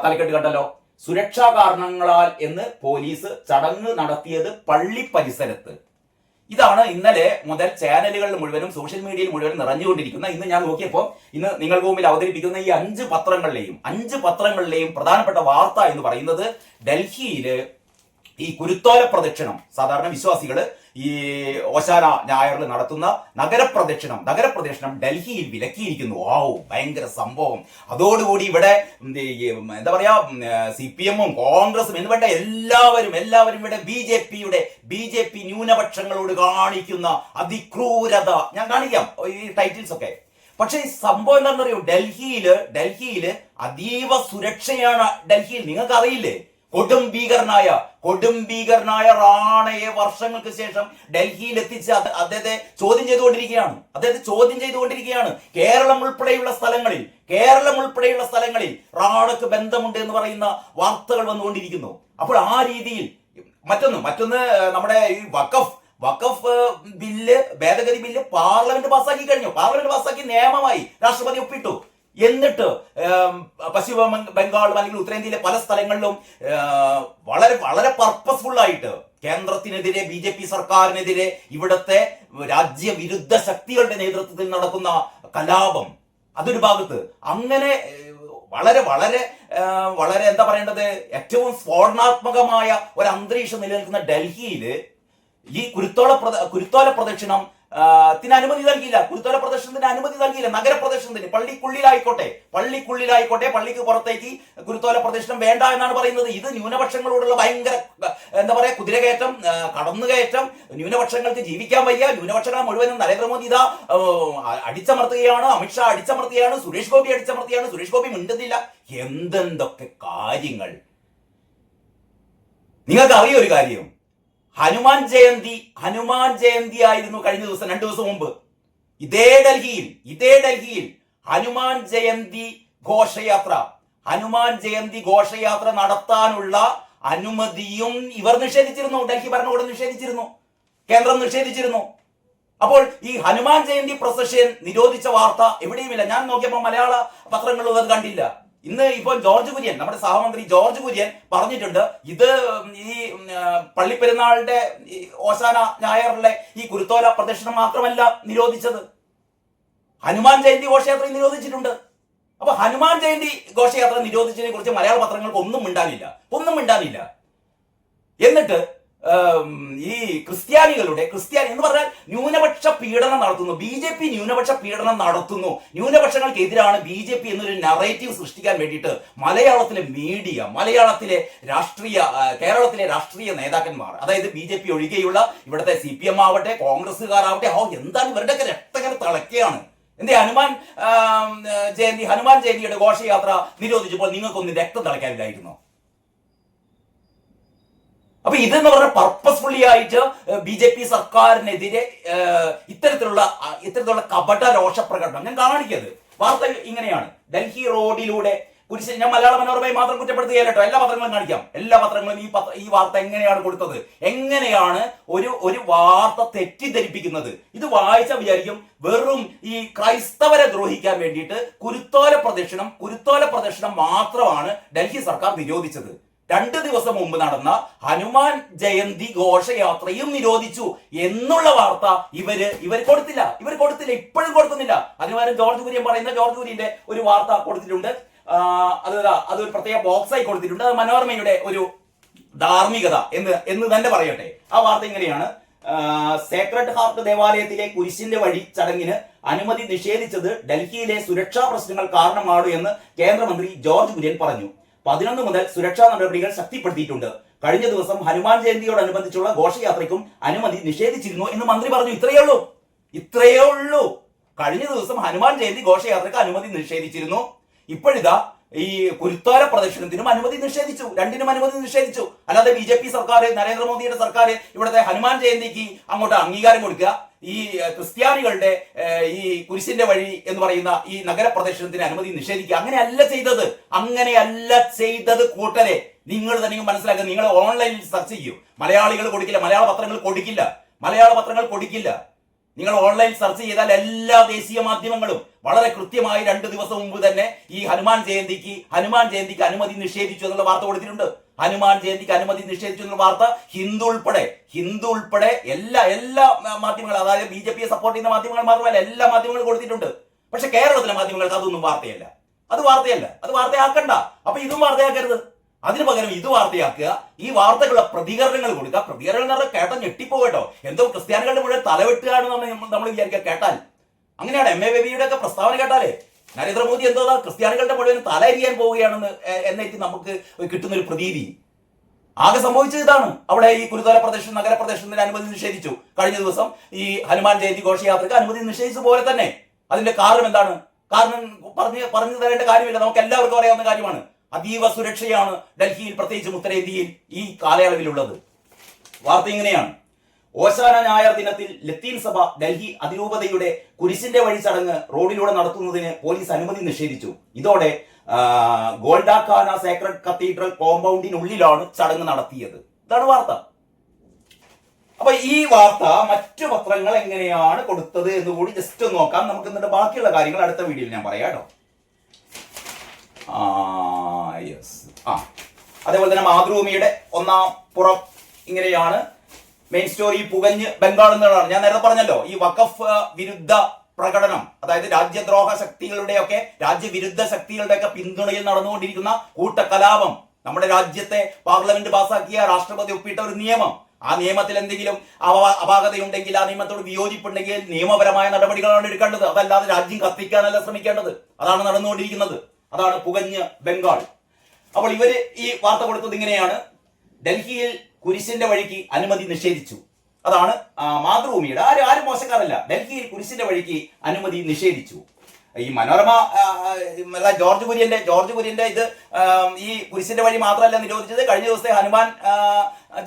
തലക്കെട്ട് കണ്ടല്ലോ. സുരക്ഷാ കാരണങ്ങളാൽ എന്ന് പോലീസ് ചടങ്ങ് നടത്തിയത് പള്ളി പരിസരത്ത്. ഇതാണ് ഇന്നലെ മുതൽ ചാനലുകളിൽ മുഴുവനും സോഷ്യൽ മീഡിയയിൽ മുഴുവനും നിറഞ്ഞുകൊണ്ടിരിക്കുന്ന, ഇന്ന് ഞാൻ നോക്കിയപ്പോൾ ഇന്ന് നിങ്ങൾക്ക് മുമ്പിൽ അവതരിപ്പിക്കുന്ന ഈ 5 പത്രങ്ങളിലെയും പ്രധാനപ്പെട്ട വാർത്ത എന്ന് പറയുന്നത്, ഡൽഹിയില് ഈ കുരുത്തോല പ്രദക്ഷിണം, സാധാരണ വിശ്വാസികള് ഈ ഓശാന ഞായറിൽ നടത്തുന്ന നഗരപ്രദക്ഷിണം ഡൽഹിയിൽ വിലക്കിയിരിക്കുന്നു. ഭയങ്കര സംഭവം. അതോടുകൂടി ഇവിടെ CPM-ഉം കോൺഗ്രസും എന്ന് വേണ്ട എല്ലാവരും ഇവിടെ ബി ജെ പി ന്യൂനപക്ഷങ്ങളോട് കാണിക്കുന്ന അതിക്രൂരത ഞാൻ കാണിക്കാം, ഈ ടൈറ്റിൽസ് ഒക്കെ. പക്ഷെ ഈ സംഭവം എന്താണെന്നറിയോ, ഡൽഹിയില് അതീവ സുരക്ഷയാണ്. ഡൽഹിയിൽ നിങ്ങൾക്ക് അറിയില്ലേ, കൊടും ഭീകരനായ റാണയെ വർഷങ്ങൾക്ക് ശേഷം ഡൽഹിയിൽ എത്തിച്ച് അദ്ദേഹത്തെ ചോദ്യം ചെയ്തുകൊണ്ടിരിക്കുകയാണ്. കേരളം ഉൾപ്പെടെയുള്ള സ്ഥലങ്ങളിൽ റാണക്ക് ബന്ധമുണ്ട് എന്ന് പറയുന്ന വാർത്തകൾ വന്നുകൊണ്ടിരിക്കുന്നു. അപ്പോൾ ആ രീതിയിൽ മറ്റൊന്ന് നമ്മുടെ ഈ വഖഫ് ഭേദഗതി ബില്ല് പാർലമെന്റ് പാസ്സാക്കി കഴിഞ്ഞു. പാർലമെന്റ് പാസ്സാക്കി നിയമമായി രാഷ്ട്രപതി ഒപ്പിട്ടു. എന്നിട്ട് പശ്ചിമ ബംഗാളും അല്ലെങ്കിൽ ഉത്തരേന്ത്യയിലെ പല സ്ഥലങ്ങളിലും വളരെ വളരെ പർപ്പസ്ഫുൾ ആയിട്ട് കേന്ദ്രത്തിനെതിരെ BJP സർക്കാരിനെതിരെ ഇവിടുത്തെ രാജ്യവിരുദ്ധ ശക്തികളുടെ നേതൃത്വത്തിൽ നടക്കുന്ന കലാപം, അതൊരു ഭാഗത്ത്. അങ്ങനെ വളരെ വളരെ വളരെ എന്താ പറയേണ്ടത്, ഏറ്റവും സ്ഫോടനാത്മകമായ ഒരു അന്തരീക്ഷം നിലനിൽക്കുന്ന ഡൽഹിയിൽ ഈ കുരുത്തോല പ്രദക്ഷിണം അനുമതി നൽകിയില്ല. കുരുത്തോല പ്രദർശനത്തിന് അനുമതി നൽകിയില്ല. നഗരപ്രദർശനത്തിന് പള്ളിക്കുള്ളിലായിക്കോട്ടെ, പള്ളിക്ക് പുറത്തേക്ക് കുരുത്തോല പ്രദർശനം വേണ്ട എന്നാണ് പറയുന്നത്. ഇത് ന്യൂനപക്ഷങ്ങളോടുള്ള ഭയങ്കര എന്താ പറയാ കുതിരകയറ്റം, കടന്നുകയറ്റം. ന്യൂനപക്ഷങ്ങൾക്ക് ജീവിക്കാൻ വയ്യ. ന്യൂനപക്ഷങ്ങളെ മുഴുവനും നരേന്ദ്രമോദി ഇതാ അടിച്ചമർത്തുകയാണ്, അമിത്ഷാ അടിച്ചമർത്തുകയാണ്, സുരേഷ് ഗോപി അടിച്ചമർത്തുകയാണ്. സുരേഷ് ഗോപി മിണ്ടുന്നില്ല. എന്തെന്തൊക്കെ കാര്യങ്ങൾ. നിങ്ങൾക്ക് അറിയോ ഒരു കാര്യം, ഹനുമാൻ ജയന്തി ആയിരുന്നു കഴിഞ്ഞ ദിവസം, 2 ദിവസം മുമ്പ് ഇതേ ഡൽഹിയിൽ ഹനുമാൻ ജയന്തി ഘോഷയാത്ര നടത്താനുള്ള അനുമതിയും ഇവർ നിഷേധിച്ചിരുന്നു. ഡൽഹി ഭരണകൂടം നിഷേധിച്ചിരുന്നു, കേന്ദ്രം നിഷേധിച്ചിരുന്നു. അപ്പോൾ ഈ ഹനുമാൻ ജയന്തി പ്രൊസഷൻ നിരോധിച്ച വാർത്ത എവിടെയുമില്ല. ഞാൻ നോക്കിയപ്പോൾ മലയാള പത്രങ്ങളിൽ അത് കണ്ടില്ല. ഇന്ന് ഇപ്പോൾ നമ്മുടെ സഹമന്ത്രി ജോർജ് കുര്യൻ പറഞ്ഞിട്ടുണ്ട്, ഇത് ഈ പള്ളിപ്പെരുന്നാളിന്റെ ഓശാന ഞായറിലെ ഈ കുരുത്തോല പ്രദർശനം മാത്രമല്ല നിരോധിച്ചത്, ഹനുമാൻ ജയന്തി ഘോഷയാത്ര നിരോധിച്ചിട്ടുണ്ട്. അപ്പൊ ഹനുമാൻ ജയന്തി ഘോഷയാത്ര നിരോധിച്ചതിനെ കുറിച്ച് മലയാള പത്രങ്ങൾക്ക് ഒന്നും മിണ്ടാനില്ല. എന്നിട്ട് ഈ ക്രിസ്ത്യാനി എന്ന് പറഞ്ഞാൽ ന്യൂനപക്ഷ പീഡനം നടത്തുന്നു, BJP ന്യൂനപക്ഷ പീഡനം നടത്തുന്നു, ന്യൂനപക്ഷങ്ങൾക്കെതിരാണ് BJP എന്നൊരു നറേറ്റീവ് സൃഷ്ടിക്കാൻ വേണ്ടിയിട്ട് മലയാളത്തിലെ മീഡിയ, കേരളത്തിലെ രാഷ്ട്രീയ നേതാക്കന്മാർ, അതായത് BJP ഒഴികെയുള്ള ഇവിടുത്തെ CPM ആവട്ടെ, കോൺഗ്രസ്സുകാരാവട്ടെ, എന്താണ് ഇവരുടെയൊക്കെ രക്തകര തിളക്കുകയാണ്. എന്തേ ഹനുമാൻ ജയന്തിയുടെ ഘോഷയാത്ര നിരോധിച്ചപ്പോൾ നിങ്ങൾക്കൊന്നും രക്തം തിളയ്ക്കാനില്ലായിരുന്നു? അപ്പൊ ഇതെന്ന് പറഞ്ഞാൽ പർപ്പസ്ഫുള്ളി ആയിട്ട് BJP സർക്കാരിനെതിരെ ഇത്തരത്തിലുള്ള കപട രോഷ പ്രകടനം ഞാൻ കാണിക്കത്. വാർത്ത ഇങ്ങനെയാണ്, ഡൽഹി റോഡിലൂടെ കുരിശ്, ഞാൻ മലയാള മനോരമയെ മാത്രം കുറ്റപ്പെടുത്തുകയല്ല കേട്ടോ, എല്ലാ പത്രങ്ങളും കാണിക്കാം. എല്ലാ പത്രങ്ങളും ഈ വാർത്ത എങ്ങനെയാണ് കൊടുത്തത്, എങ്ങനെയാണ് ഒരു വാർത്ത തെറ്റിദ്ധരിപ്പിക്കുന്നത്. ഇത് വായിച്ചാൽ വിചാരിക്കും വെറും ഈ ക്രൈസ്തവരെ ദ്രോഹിക്കാൻ വേണ്ടിയിട്ട് കുരുത്തോല പ്രദർശനം മാത്രമാണ് ഡൽഹി സർക്കാർ നിരോധിച്ചത്. 2 ദിവസം മുമ്പ് നടന്ന ഹനുമാൻ ജയന്തി ഘോഷയാത്രയും നിരോധിച്ചു എന്നുള്ള വാർത്ത ഇവർ കൊടുത്തില്ല, ഇപ്പോഴും കൊടുക്കുന്നില്ല. അതിനുപകരം ജോർജ് കുര്യന്റെ ഒരു വാർത്ത കൊടുത്തിട്ടുണ്ട്. അതൊരു പ്രത്യേക ബോക്സായി കൊടുത്തിട്ടുണ്ട്. അത് മനോരമയുടെ ഒരു ധാർമ്മികത എന്ന് തന്നെ പറയട്ടെ. ആ വാർത്ത ഇങ്ങനെയാണ്, സേക്രഡ് ഹാർട്ട് ദേവാലയത്തിലെ കുരിശിന്റെ വഴി ചടങ്ങിന് അനുമതി നിഷേധിച്ചത് ഡൽഹിയിലെ സുരക്ഷാ പ്രശ്നങ്ങൾ കാരണമാണ് എന്ന് കേന്ദ്രമന്ത്രി ജോർജ് കുര്യൻ പറഞ്ഞു. 11 മുതൽ സുരക്ഷാ നടപടികൾ ശക്തിപ്പെടുത്തിയിട്ടുണ്ട്. കഴിഞ്ഞ ദിവസം ഹനുമാൻ ജയന്തിയോടനുബന്ധിച്ചുള്ള ഘോഷയാത്രയ്ക്കും അനുമതി നിഷേധിച്ചിരുന്നു എന്ന് മന്ത്രി പറഞ്ഞു. ഇത്രയേ ഉള്ളൂ. കഴിഞ്ഞ ദിവസം ഹനുമാൻ ജയന്തി ഘോഷയാത്രയ്ക്ക് അനുമതി നിഷേധിച്ചിരുന്നു. ഇപ്പോഴിതാ ഈ കുരുത്തോല പ്രദർശനത്തിനും അനുമതി നിഷേധിച്ചു, രണ്ടിനും അനുമതി നിഷേധിച്ചു. അല്ലാതെ BJP സർക്കാർ, നരേന്ദ്രമോദിയുടെ സർക്കാർ ഇവിടുത്തെ ഹനുമാൻ ജയന്തിക്ക് അങ്ങോട്ട് അംഗീകാരം കൊടുക്കുക, ഈ ക്രിസ്ത്യാനികളുടെ ഈ കുരിശിന്റെ വഴി എന്ന് പറയുന്ന ഈ നഗരപ്രദർശനത്തിന് അനുമതി നിഷേധിക്കുക, അങ്ങനെയല്ല ചെയ്തത് കൂട്ടരെ. നിങ്ങൾ തന്നെ മനസ്സിലാക്കുക. നിങ്ങൾ ഓൺലൈനിൽ സെർച്ച് ചെയ്യൂ, മലയാളികൾ കൊടുക്കില്ല, മലയാള പത്രങ്ങൾ കൊടുക്കില്ല. നിങ്ങൾ ഓൺലൈൻ സെർച്ച് ചെയ്താൽ എല്ലാ ദേശീയ മാധ്യമങ്ങളും വളരെ കൃത്യമായി 2 ദിവസം മുമ്പ് തന്നെ ഈ ഹനുമാൻ ജയന്തിക്ക് അനുമതി നിഷേധിച്ചു എന്നുള്ള വാർത്ത കൊടുത്തിട്ടുണ്ട്. ഹനുമാൻ ജയന്തിക്ക് അനുമതി നിഷേധിച്ചു എന്നുള്ള വാർത്ത ഹിന്ദു ഉൾപ്പെടെ എല്ലാ മാധ്യമങ്ങളും, അതായത് BJP സപ്പോർട്ട് ചെയ്യുന്ന മാധ്യമങ്ങൾ മാത്രമല്ല എല്ലാ മാധ്യമങ്ങളും കൊടുത്തിട്ടുണ്ട്. പക്ഷെ കേരളത്തിലെ മാധ്യമങ്ങൾക്ക് അതൊന്നും വാർത്തയല്ല, അത് വാർത്തയാക്കണ്ട. അപ്പൊ ഇതും വാർത്തയാക്കരുത്. അതിനു പകരം ഇത് വാർത്തയാക്കുക, ഈ വാർത്തകളുടെ പ്രതികരണങ്ങൾ കൊടുക്കുക. പ്രതികരണങ്ങൾ എന്ന് പറഞ്ഞാൽ കേട്ടാൽ ഞെട്ടിപ്പോകട്ടോ, എന്തോ ക്രിസ്ത്യാനികളുടെ മുഴുവൻ തലവെട്ടുകയാണെന്ന് നമ്മൾ വിചാരിക്കുക. കേട്ടാൽ അങ്ങനെയാണ്. MA ബേബിയുടെ ഒക്കെ പ്രസ്താവന കേട്ടാലേ നരേന്ദ്രമോദി എന്തോ ക്രിസ്ത്യാനികളുടെ മുഴുവൻ തല എരിയാൻ പോവുകയാണെന്ന് എന്നേക്ക് നമുക്ക് കിട്ടുന്നൊരു പ്രതീതി. ആകെ സംഭവിച്ചത് ഇതാണ്. അവിടെ ഈ കുരുത്തോല നഗരപ്രദർശനത്തിന് അനുമതി നിഷേധിച്ചു. കഴിഞ്ഞ ദിവസം ഈ ഹനുമാൻ ജയന്തി ഘോഷയാത്രയ്ക്ക് അനുമതി നിഷേധിച്ച പോലെ തന്നെ. അതിന്റെ കാരണം എന്താണ്? പറഞ്ഞു തരേണ്ട കാര്യമില്ല, നമുക്ക് എല്ലാവർക്കും അറിയാവുന്ന കാര്യമാണ്. അതീവ സുരക്ഷയാണ് ഡൽഹിയിൽ, പ്രത്യേകിച്ചും ഉത്തരേന്ത്യയിൽ ഈ കാലയളവിലുള്ളത്. വാർത്ത ഇങ്ങനെയാണ്, ഓശാന ഞായർ ദിനത്തിൽ ലത്തീൻ സഭ ഡൽഹി അതിരൂപതയുടെ കുരിശിന്റെ വഴി ചടങ്ങ് റോഡിലൂടെ നടത്തുന്നതിന് പോലീസ് അനുമതി നിഷേധിച്ചു. ഇതോടെ ഗോൾഡാഖാന സേക്രഡ് കത്തീഡ്രൽ കോമ്പൗണ്ടിനുള്ളിലാണ് ചടങ്ങ് നടത്തിയത്. ഇതാണ് വാർത്ത. അപ്പൊ ഈ വാർത്ത മറ്റു പത്രങ്ങൾ എങ്ങനെയാണ് കൊടുത്തത് എന്ന് കൂടി ജസ്റ്റ് ഒന്ന് നോക്കാം. നമുക്ക് എന്നിട്ട് ബാക്കിയുള്ള കാര്യങ്ങൾ അടുത്ത വീഡിയോയിൽ ഞാൻ പറയാം കേട്ടോ. യെസ്. അതേപോലെ തന്നെ മാതൃഭൂമിയുടെ ഒന്നാം പുറം ഇങ്ങനെയാണ്. മെയിൻ സ്റ്റോറി പുകഞ്ഞ് ബംഗാൾ എന്നുള്ളതാണ്. ഞാൻ നേരത്തെ പറഞ്ഞല്ലോ, ഈ വഖഫ് വിരുദ്ധ പ്രകടനം, അതായത് രാജ്യദ്രോഹ ശക്തികളുടെയൊക്കെ രാജ്യവിരുദ്ധ ശക്തികളുടെയൊക്കെ പിന്തുണയിൽ നടന്നുകൊണ്ടിരിക്കുന്ന കൂട്ടക്കലാപം, നമ്മുടെ രാജ്യത്തെ പാർലമെന്റ് പാസാക്കിയ രാഷ്ട്രപതി ഒപ്പിട്ട ഒരു നിയമം, ആ നിയമത്തിൽ എന്തെങ്കിലും അപാകതയുണ്ടെങ്കിൽ, ആ നിയമത്തോട് വിയോജിപ്പുണ്ടെങ്കിൽ നിയമപരമായ നടപടികളാണ് എടുക്കേണ്ടത്. അതല്ലാതെ രാജ്യം കത്തിക്കാനല്ല ശ്രമിക്കേണ്ടത്. അതാണ് നടന്നുകൊണ്ടിരിക്കുന്നത്. അതാണ് പുകഞ്ഞ് ബംഗാൾ. അപ്പോൾ ഇവര് ഈ വാർത്ത കൊടുത്തത് ഇങ്ങനെയാണ്: ഡൽഹിയിൽ കുരിശിന്റെ വഴിക്ക് അനുമതി നിഷേധിച്ചു. അതാണ് മാതൃഭൂമിയുടെ. ആരും മോശക്കാരല്ല. ഡൽഹിയിൽ കുരിശിന്റെ വഴിക്ക് അനുമതി നിഷേധിച്ചു. ഈ മനോരമ ജോർജ് കുര്യന്റെ ഇത് ഈ കുരിശിന്റെ വഴി മാത്രമല്ല നിരോധിച്ചത്, കഴിഞ്ഞ ദിവസത്തെ ഹനുമാൻ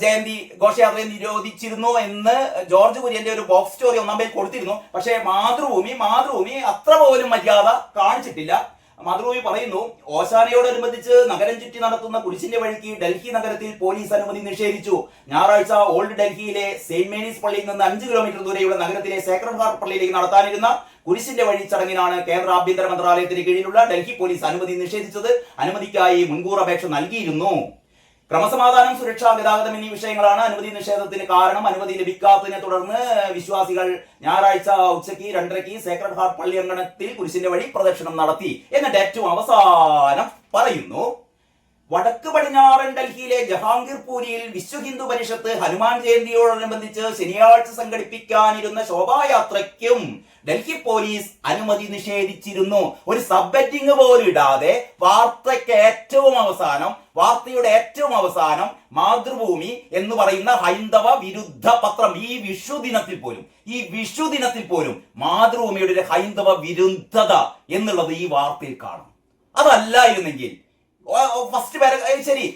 ജയന്തി ഘോഷയാത്രയെ നിരോധിച്ചിരുന്നു എന്ന് ജോർജ് കുര്യന്റെ ഒരു ബോക്സ് സ്റ്റോറി ഒന്നാം പേജ് കൊടുത്തിരുന്നു. പക്ഷേ മാതൃഭൂമി അത്ര പോലും മര്യാദ കാണിച്ചിട്ടില്ല. മാതൃഭൂമി പറയുന്നു, ഓശാനയോടനുബന്ധിച്ച് നഗരം ചുറ്റി നടത്തുന്ന കുരിശിന്റെ വഴിക്ക് ഡൽഹി നഗരത്തിൽ പോലീസ് അനുമതി നിഷേധിച്ചു. ഞായറാഴ്ച ഓൾഡ് ഡൽഹിയിലെ സെയിന്റ് മേരീസ് പള്ളിയിൽ നിന്ന് 5 കിലോമീറ്റർ ദൂരെയുള്ള നഗരത്തിലെ സേക്രഡ് ഹാർട്ട് പള്ളിയിലേക്ക് നടത്താനിരുന്ന കുരിശിന്റെ വഴി ചടങ്ങിനാണ് കേന്ദ്ര ആഭ്യന്തര മന്ത്രാലയത്തിന് കീഴിലുള്ള ഡൽഹി പോലീസ് അനുമതി നിഷേധിച്ചത്. അനുമതിക്കായി മുൻകൂർ അപേക്ഷ നൽകിയിരുന്നു. ക്രമസമാധാനം, സുരക്ഷ, ഗതാഗതം എന്നീ വിഷയങ്ങളാണ് അനുമതി നിഷേധത്തിന് കാരണം. അനുമതി ലഭിക്കാത്തതിനെ തുടർന്ന് വിശ്വാസികൾ ഞായറാഴ്ച ഉച്ചയ്ക്ക് 2:30 സേക്രഡ് ഹാർട്ട് പള്ളി അങ്കണത്തിൽ കുരിശിന്റെ വഴി പ്രദക്ഷിണം നടത്തി. എന്നിട്ട് ഏറ്റവും അവസാനം പറയുന്നു, വടക്ക് പടിഞ്ഞാറൻ ഡൽഹിയിലെ ജഹാംഗീർപൂരിയിൽ വിശ്വ ഹിന്ദു പരിഷത്ത് ഹനുമാൻ ജയന്തിയോടനുബന്ധിച്ച് ശനിയാഴ്ച സംഘടിപ്പിക്കാനിരുന്ന ശോഭായാത്രയ്ക്കും ഡൽഹി പോലീസ് അനുമതി നിഷേധിച്ചിരുന്നു. ഒരു സബ്ഹെഡിങ് പോലും ഇടാതെ വാർത്തയുടെ ഏറ്റവും അവസാനം മാതൃഭൂമി എന്ന് പറയുന്ന ഹൈന്ദവ വിരുദ്ധ പത്രം ഈ വിഷു ദിനത്തിൽ പോലും മാതൃഭൂമിയുടെ ഹൈന്ദവ വിരുദ്ധത എന്നുള്ളത് ഈ വാർത്തയിൽ കാണും. അതല്ലായിരുന്നെങ്കിൽ ഫസ്റ്റ് പാരഗ്രാഫ് ശരി,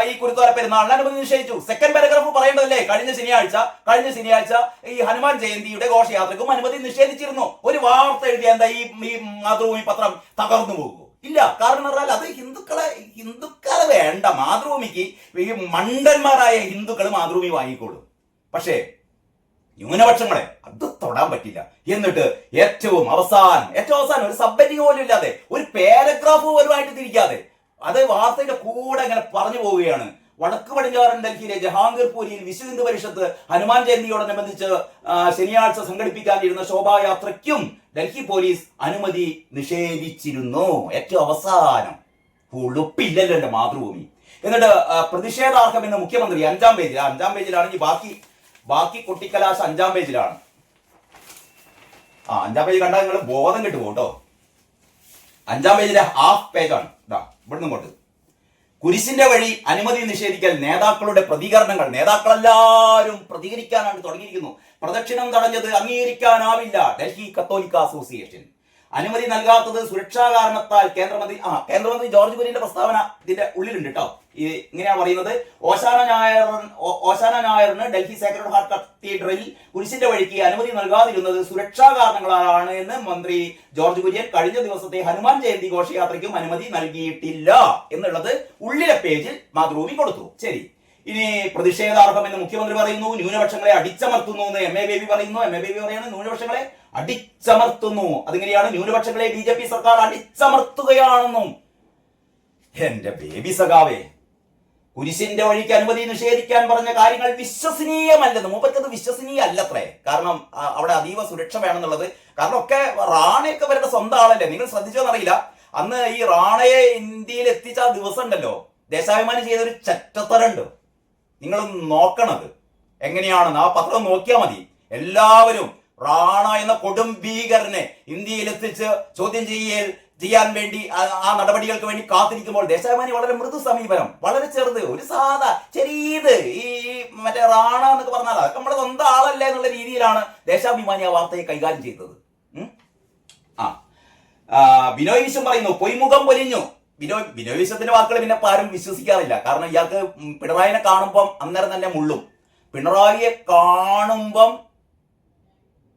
ഈ കുരുത്തോല പെരുന്നാളിന് അനുമതി നിഷേധിച്ചു. സെക്കൻഡ് പാരഗ്രാഫ് പറയേണ്ടതല്ലേ, കഴിഞ്ഞ ശനിയാഴ്ച ഈ ഹനുമാൻ ജയന്തിയുടെ ഘോഷയാത്രക്കും അനുമതി നിഷേധിച്ചിരുന്നു. ഒരു വാർത്ത എഴുതിയ എന്താ ഈ മാതൃഭൂമി പത്രം തകർന്നു പോകുമോ? ഇല്ല. കാരണം പറഞ്ഞാൽ അത് ഹിന്ദുക്കളെ വേണ്ട. മാതൃഭൂമിക്ക് ഈ മണ്ടന്മാരായ ഹിന്ദുക്കൾ മാതൃഭൂമി വാങ്ങിക്കോളും. പക്ഷേ ന്യൂനപക്ഷങ്ങളെ അത് തൊടാൻ പറ്റില്ല. എന്നിട്ട് ഏറ്റവും അവസാനം ഒരു സബ്ഹെഡിങ് പോലും ഇല്ലാതെ, ഒരു പാരഗ്രാഫ് പോലും ആയിട്ട് തിരിക്കാതെ അത് വാർത്തയുടെ കൂടെ അങ്ങനെ പറഞ്ഞു പോവുകയാണ്. വടക്ക് പടിഞ്ഞാറൻ ഡൽഹിയിലെ ജഹാംഗീർപൂരിയിൽ വിശ്വ ഹിന്ദു പരിഷത്ത് ഹനുമാൻ ജയന്തിയോടനുബന്ധിച്ച് ശനിയാഴ്ച സംഘടിപ്പിക്കാനിരുന്ന ശോഭായാത്രയ്ക്കും ഡൽഹി പോലീസ് അനുമതി നിഷേധിച്ചിരുന്നു. ഏറ്റവും അവസാനം ഉളുപ്പില്ലല്ലോ എന്റെ മാതൃഭൂമി. എന്നിട്ട് പ്രതിഷേധാർഹം എന്ന് മുഖ്യമന്ത്രി 5-ാം പേജിലാണ്. ഈ ബാക്കി കൊട്ടിക്കലാശ 5-ാം പേജിലാണ്. 5-ാം പേജ് കണ്ടാൽ നിങ്ങൾ ബോധം കിട്ടു കേട്ടോ. 5-ാം പേജിലെ ഹാഫ് പേജാണ്. ഇവിടുന്ന് ഇങ്ങോട്ട് കുരിശിന്റെ വഴി അനുമതി നിഷേധിക്കൽ നേതാക്കളുടെ പ്രതികരണങ്ങൾ. നേതാക്കളെല്ലാവരും പ്രതികരിക്കാനാണ് തുടങ്ങിയിരിക്കുന്നു. പ്രദക്ഷിണം തടഞ്ഞത് അംഗീകരിക്കാനാവില്ല ഡൽഹി കത്തോലിക്ക അസോസിയേഷൻ. അനുമതി നൽകാത്തത് സുരക്ഷാ കാരണത്താൽ കേന്ദ്രമന്ത്രി ജോർജ് കുര്യന്റെ പ്രസ്താവന ഇതിന്റെ ഉള്ളിലുണ്ട് കേട്ടോ. ഇങ്ങനെയാണ് പറയുന്നത്, ഓശാന ഞായറിന് ഡൽഹി സേക്രഡ് ഹാർട്ട് കത്തീഡ്രലിൽ കുരിശിന്റെ വഴിക്ക് അനുമതി നൽകാതിരുന്നത് സുരക്ഷാ കാരണങ്ങളാണ് എന്ന് മന്ത്രി ജോർജ് കുര്യൻ കഴിഞ്ഞ ദിവസത്തെ ഹനുമാൻ ജയന്തി ഘോഷയാത്രയ്ക്കും അനുമതി നൽകിയിട്ടില്ല എന്നുള്ളത് ഉള്ളിലെ പേജിൽ മാതൃഭൂമി കൊടുത്തു. ശരി, ഇനി പ്രതിഷേധാർഹം എന്ന് മുഖ്യമന്ത്രി പറയുന്നു. ന്യൂനപക്ഷങ്ങളെ അടിച്ചമർത്തുന്നു എന്ന് എം എ ബേബി പറയുന്നു. ന്യൂനപക്ഷങ്ങളെ അടിച്ചമർത്തുന്നു. അതിങ്ങനെയാണ്, ന്യൂനപക്ഷങ്ങളെ BJP സർക്കാർ അടിച്ചമർത്തുകയാണെന്നും. എന്റെ ബേബി സഖാവേ, കുരിശിന്റെ വഴിക്ക് അനുമതി നിഷേധിക്കാൻ പറഞ്ഞ കാര്യങ്ങൾ വിശ്വസനീയമല്ലെന്ന്. മൂപ്പറ്റത് വിശ്വസനീയമല്ലത്രേ. കാരണം അവിടെ അതീവ സുരക്ഷ വേണമെന്നുള്ളത്. കാരണം ഒക്കെ റാണയൊക്കെ അവരുടെ സ്വന്തം ആളല്ലേ. നിങ്ങൾ ശ്രദ്ധിച്ചോന്നറിയില്ല, അന്ന് ഈ റാണയെ ഇന്ത്യയിൽ എത്തിച്ച ആ ദിവസം ഉണ്ടല്ലോ, ദേശാഭിമാനി ചെയ്തൊരു ചറ്റത്തരുണ്ട്. നിങ്ങൾ നോക്കണത് എങ്ങനെയാണെന്ന് ആ പത്രം നോക്കിയാൽ മതി. എല്ലാവരും റാണ എന്ന കൊടും ഭീകരനെ ഇന്ത്യയിൽ എത്തിച്ച് ചോദ്യം ചെയ്യാൻ വേണ്ടി ആ നടപടികൾക്ക് വേണ്ടി കാത്തിരിക്കുമ്പോൾ ദേശാഭിമാനി വളരെ മൃദു സമീപനം, വളരെ ചെറുത്, ഒരു ചെറിയത് ഈ മറ്റേ റാണ എന്നൊക്കെ പറഞ്ഞാൽ അതൊക്കെ നമ്മുടെ സ്വന്തം ആളല്ലേ എന്നുള്ള രീതിയിലാണ് ദേശാഭിമാനി ആ വാർത്തയെ കൈകാര്യം ചെയ്തത്. ബിനോയ് വിശ്വം പറയുന്നു, പൊയ്മുഖം പൊലിഞ്ഞു. ബിനോയ് വിശ്വത്തിന്റെ വാക്കുകൾ പിന്നെ ആരും വിശ്വസിക്കാറില്ല. കാരണം ഇയാൾക്ക് പിണറായിനെ കാണുമ്പം അന്നേരം തന്നെ മുള്ളും. പിണറായിയെ കാണുമ്പം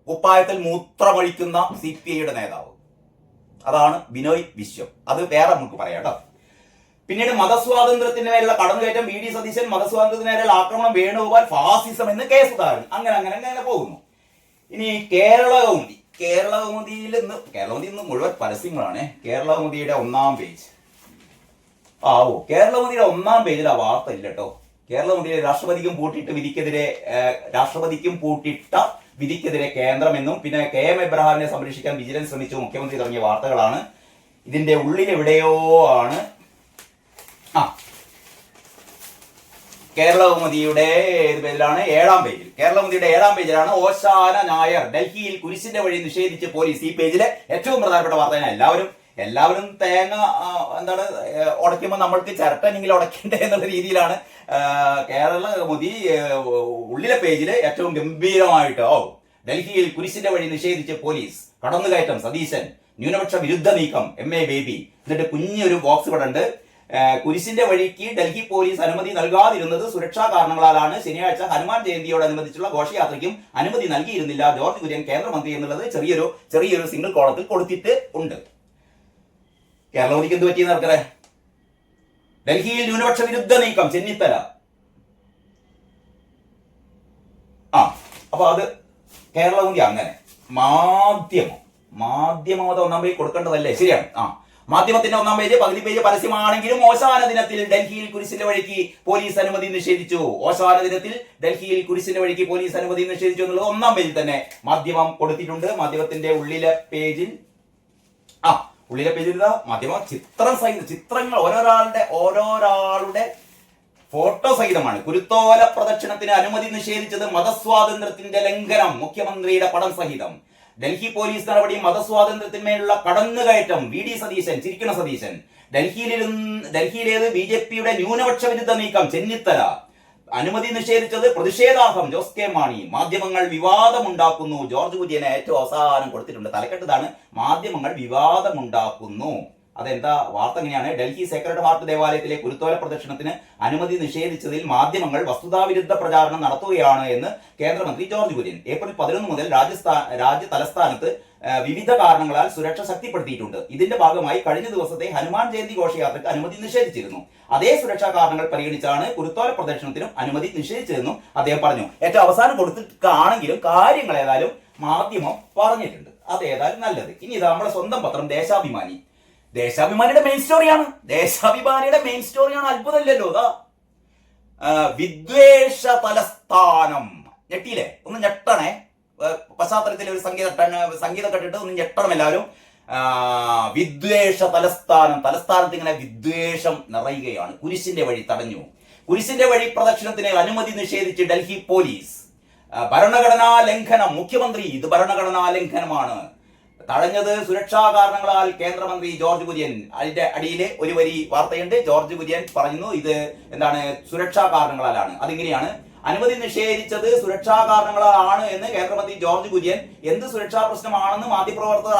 കുപ്പായത്തിൽ മൂത്രമൊഴിക്കുന്ന CPIയുടെ നേതാവ്, അതാണ് ബിനോയ് വിശ്വം. അത് വേറെ നമുക്ക് പറയാം കേട്ടോ. പിന്നീട് മതസ്വാതന്ത്ര്യത്തിന് മേലുള്ള കടന്നുകയറ്റം, VD സതീശൻ, മതസ്വാതന്ത്ര്യത്തിന് മേലുള്ള ആക്രമണം, വേണുഗോപാൽ, ഫാസിസം എന്ന് കെ സുധാകരൻ, അങ്ങനെ പോകുന്നു. ഇനി കേരളകൗമുദിയിൽ ഇന്ന് മുഴുവൻ പരസ്യങ്ങളാണ്. കേരളകൗമുദിയുടെ 1-ാം പേജ് ആവോ കേരളമതിയുടെ ഒന്നാം പേജിൽ ആ വാർത്ത ഇല്ല കേട്ടോ. കേരളമതിയിലെ രാഷ്ട്രപതിക്കും പൂട്ടിട്ട വിധിക്കെതിരെ കേന്ദ്രമെന്നും പിന്നെ KM എബ്രഹാമിനെ സംരക്ഷിക്കാൻ വിജിലൻസ് ശ്രമിച്ചു മുഖ്യമന്ത്രി തുടങ്ങിയ വാർത്തകളാണ്. ഇതിന്റെ ഉള്ളിൽ എവിടെയോ ആണ് കേരളമതിയുടെ പേജിലാണ് 7-ാം പേജിൽ. കേരളമതിയുടെ 7-ാം പേജിലാണ് ഓശാന നായർ ഡൽഹിയിൽ കുരിശിന്റെ വഴി നിഷേധിച്ച് പോലീസ്. ഈ പേജിലെ ഏറ്റവും പ്രധാനപ്പെട്ട വാർത്ത. എല്ലാവരും തേങ്ങ ഉടയ്ക്കുമ്പോൾ നമ്മൾക്ക് ചിരട്ടനെങ്കിലും ഉടയ്ക്കണ്ടേ എന്നുള്ള രീതിയിലാണ് കേരളമതി ഉള്ളിലെ പേജില് ഏറ്റവും ഗംഭീരമായിട്ട് ഡൽഹിയിൽ കുരിശിന്റെ വഴി നിഷേധിച്ച് പോലീസ്, കടന്നുകയറ്റം സതീശൻ, ന്യൂനപക്ഷ വിരുദ്ധ നീക്കം MA ബേബി. എന്നിട്ട് കുഞ്ഞൊരു ബോക്സ് ഇവിടെ ഉണ്ട്. കുരിശിന്റെ വഴിക്ക് ഡൽഹി പോലീസ് അനുമതി നൽകാതിരുന്നത് സുരക്ഷാ കാരണങ്ങളാലാണ്. ശനിയാഴ്ച ഹനുമാൻ ജയന്തിയോടനുബന്ധിച്ചുള്ള ഘോഷയാത്രയ്ക്കും അനുമതി നൽകിയിരുന്നില്ല ജോർജ് കുര്യൻ കേന്ദ്രമന്ത്രി എന്നുള്ളത് ചെറിയൊരു സിംഗിൾ കോളത്തിൽ കൊടുത്തിട്ട് ഉണ്ട്. കേരളമതിക്ക് എന്ത് പറ്റിയെന്ന് ആർക്കറേ? ഡൽഹിയിൽ ന്യൂനപക്ഷ വിരുദ്ധ നീക്കം ചെന്നിത്തല. അപ്പൊ അത് കേരളമതി അങ്ങനെ മാധ്യമം അത് ഒന്നാം പേജ് കൊടുക്കേണ്ടതല്ലേ? ശരിയാണ്. മാധ്യമത്തിന്റെ ഒന്നാം പേജ് പകുതി പേജ് പരസ്യമാണെങ്കിലും ഓശാന ദിനത്തിൽ ഡൽഹിയിൽ കുരിശിന്റെ വഴിക്ക് പോലീസ് അനുമതി നിഷേധിച്ചു. ഓശാന ദിനത്തിൽ ഡൽഹിയിൽ കുരിശിന്റെ വഴിക്ക് പോലീസ് അനുമതി നിഷേധിച്ചു എന്നുള്ളത് ഒന്നാം പേജിൽ തന്നെ മാധ്യമം കൊടുത്തിട്ടുണ്ട്. മാധ്യമത്തിന്റെ ഉള്ളിലെ പേജിൽ മാധ്യമ ചിത്രങ്ങൾ ഓരോരാളുടെ ഫോട്ടോ സഹിതമാണ്. കുരുത്തോല പ്രദക്ഷിണത്തിന് അനുമതി നിഷേധിച്ചത് മതസ്വാതന്ത്ര്യത്തിന്റെ ലംഘനം, മുഖ്യമന്ത്രിയുടെ പടം സഹിതം. ഡൽഹി പോലീസ് നടപടി മതസ്വാതന്ത്ര്യത്തിന്മേലുള്ള കടന്നുകയറ്റം, VD സതീശൻ, ചിരിക്കണ സതീശൻ. ഡൽഹിയിലേത് BJPയുടെ ന്യൂനപക്ഷ വിരുദ്ധ നീക്കം, ചെന്നിത്തല. അനുമതി നിഷേധിച്ചത് പ്രതിഷേധാർഹം, ജോസ് കെ മാണി. മാധ്യമങ്ങൾ വിവാദമുണ്ടാക്കുന്നു, ജോർജ് കുര്യനെ ഏറ്റവും അവസാനം കൊടുത്തിട്ടുണ്ട്. തലക്കെട്ടതാണ് മാധ്യമങ്ങൾ വിവാദമുണ്ടാക്കുന്നു. അതെന്താ വാർത്ത എങ്ങനെയാണ്? ഡൽഹി സേക്രഡ് ഹാർട്ട് ദേവാലയത്തിലെ കുരുത്തോല പ്രദക്ഷിണത്തിന് അനുമതി നിഷേധിച്ചതിൽ മാധ്യമങ്ങൾ വസ്തുതാവിരുദ്ധ പ്രചാരണം നടത്തുകയാണ് എന്ന് കേന്ദ്രമന്ത്രി ജോർജ് കുര്യൻ. ഏപ്രിൽ 11 മുതൽ രാജ്യ തലസ്ഥാനത്ത് വിവിധ കാരണങ്ങളാൽ സുരക്ഷ ശക്തിപ്പെടുത്തിയിട്ടുണ്ട്. ഇതിന്റെ ഭാഗമായി കഴിഞ്ഞ ദിവസത്തെ ഹനുമാൻ ജയന്തി ഘോഷയാത്രയ്ക്ക് അനുമതി നിഷേധിച്ചിരുന്നു. അതേ സുരക്ഷാ കാരണങ്ങൾ പരിഗണിച്ചാണ് കുരുത്തോല പ്രദക്ഷിണത്തിനും അനുമതി നിഷേധിച്ചതെന്നും അദ്ദേഹം പറഞ്ഞു. ഏറ്റവും അവസാനം കൊടുത്തിട്ടാണെങ്കിലും കാര്യങ്ങൾ ഏതായാലും മാധ്യമം പറഞ്ഞിട്ടുണ്ട്. അതേതായാലും നല്ലത്. ഇനി ഇതാ നമ്മുടെ സ്വന്തം പത്രം ദേശാഭിമാനിയുടെ മെയിൻ സ്റ്റോറിയാണ്. അത്ഭുതമല്ലല്ലോ. വിദ്വേഷ തലസ്ഥാനം. ഞെട്ടിയില്ലേ? ഒന്ന് ഞെട്ടണേ. പശ്ചാത്തലത്തിൽ ഒരു സംഗീതം കെട്ടിട്ട് ഒന്ന് ഞെട്ടണം എല്ലാവരും. വിദ്വേഷ തലസ്ഥാനത്ത് ഇങ്ങനെ വിദ്വേഷം നിറയുകയാണ്. കുരിശിന്റെ വഴി തടഞ്ഞു. കുരിശിന്റെ വഴി പ്രദക്ഷിണത്തിന് അനുമതി നിഷേധിച്ച് ഡൽഹി പോലീസ്. ഭരണഘടനാ ലംഘനം, മുഖ്യമന്ത്രി. ഇത് ഭരണഘടനാ ലംഘനമാണ്. തടഞ്ഞത് സുരക്ഷാ കാരണങ്ങളാൽ കേന്ദ്രമന്ത്രി ജോർജ് കുര്യൻ. അതിന്റെ അടിയിൽ ഒരു വരി വാർത്തയുണ്ട്. ജോർജ് കുര്യൻ പറയുന്നു ഇത് സുരക്ഷാ കാരണങ്ങളാലാണ്. അതിങ്ങനെയാണ്: അനുമതി നിഷേധിച്ചത് സുരക്ഷാ കാരണങ്ങളാണ് എന്ന് കേന്ദ്രമന്ത്രി ജോർജ് കുര്യൻ. എന്ത് സുരക്ഷാ പ്രശ്നമാണെന്ന് മാധ്യമപ്രവർത്തകർ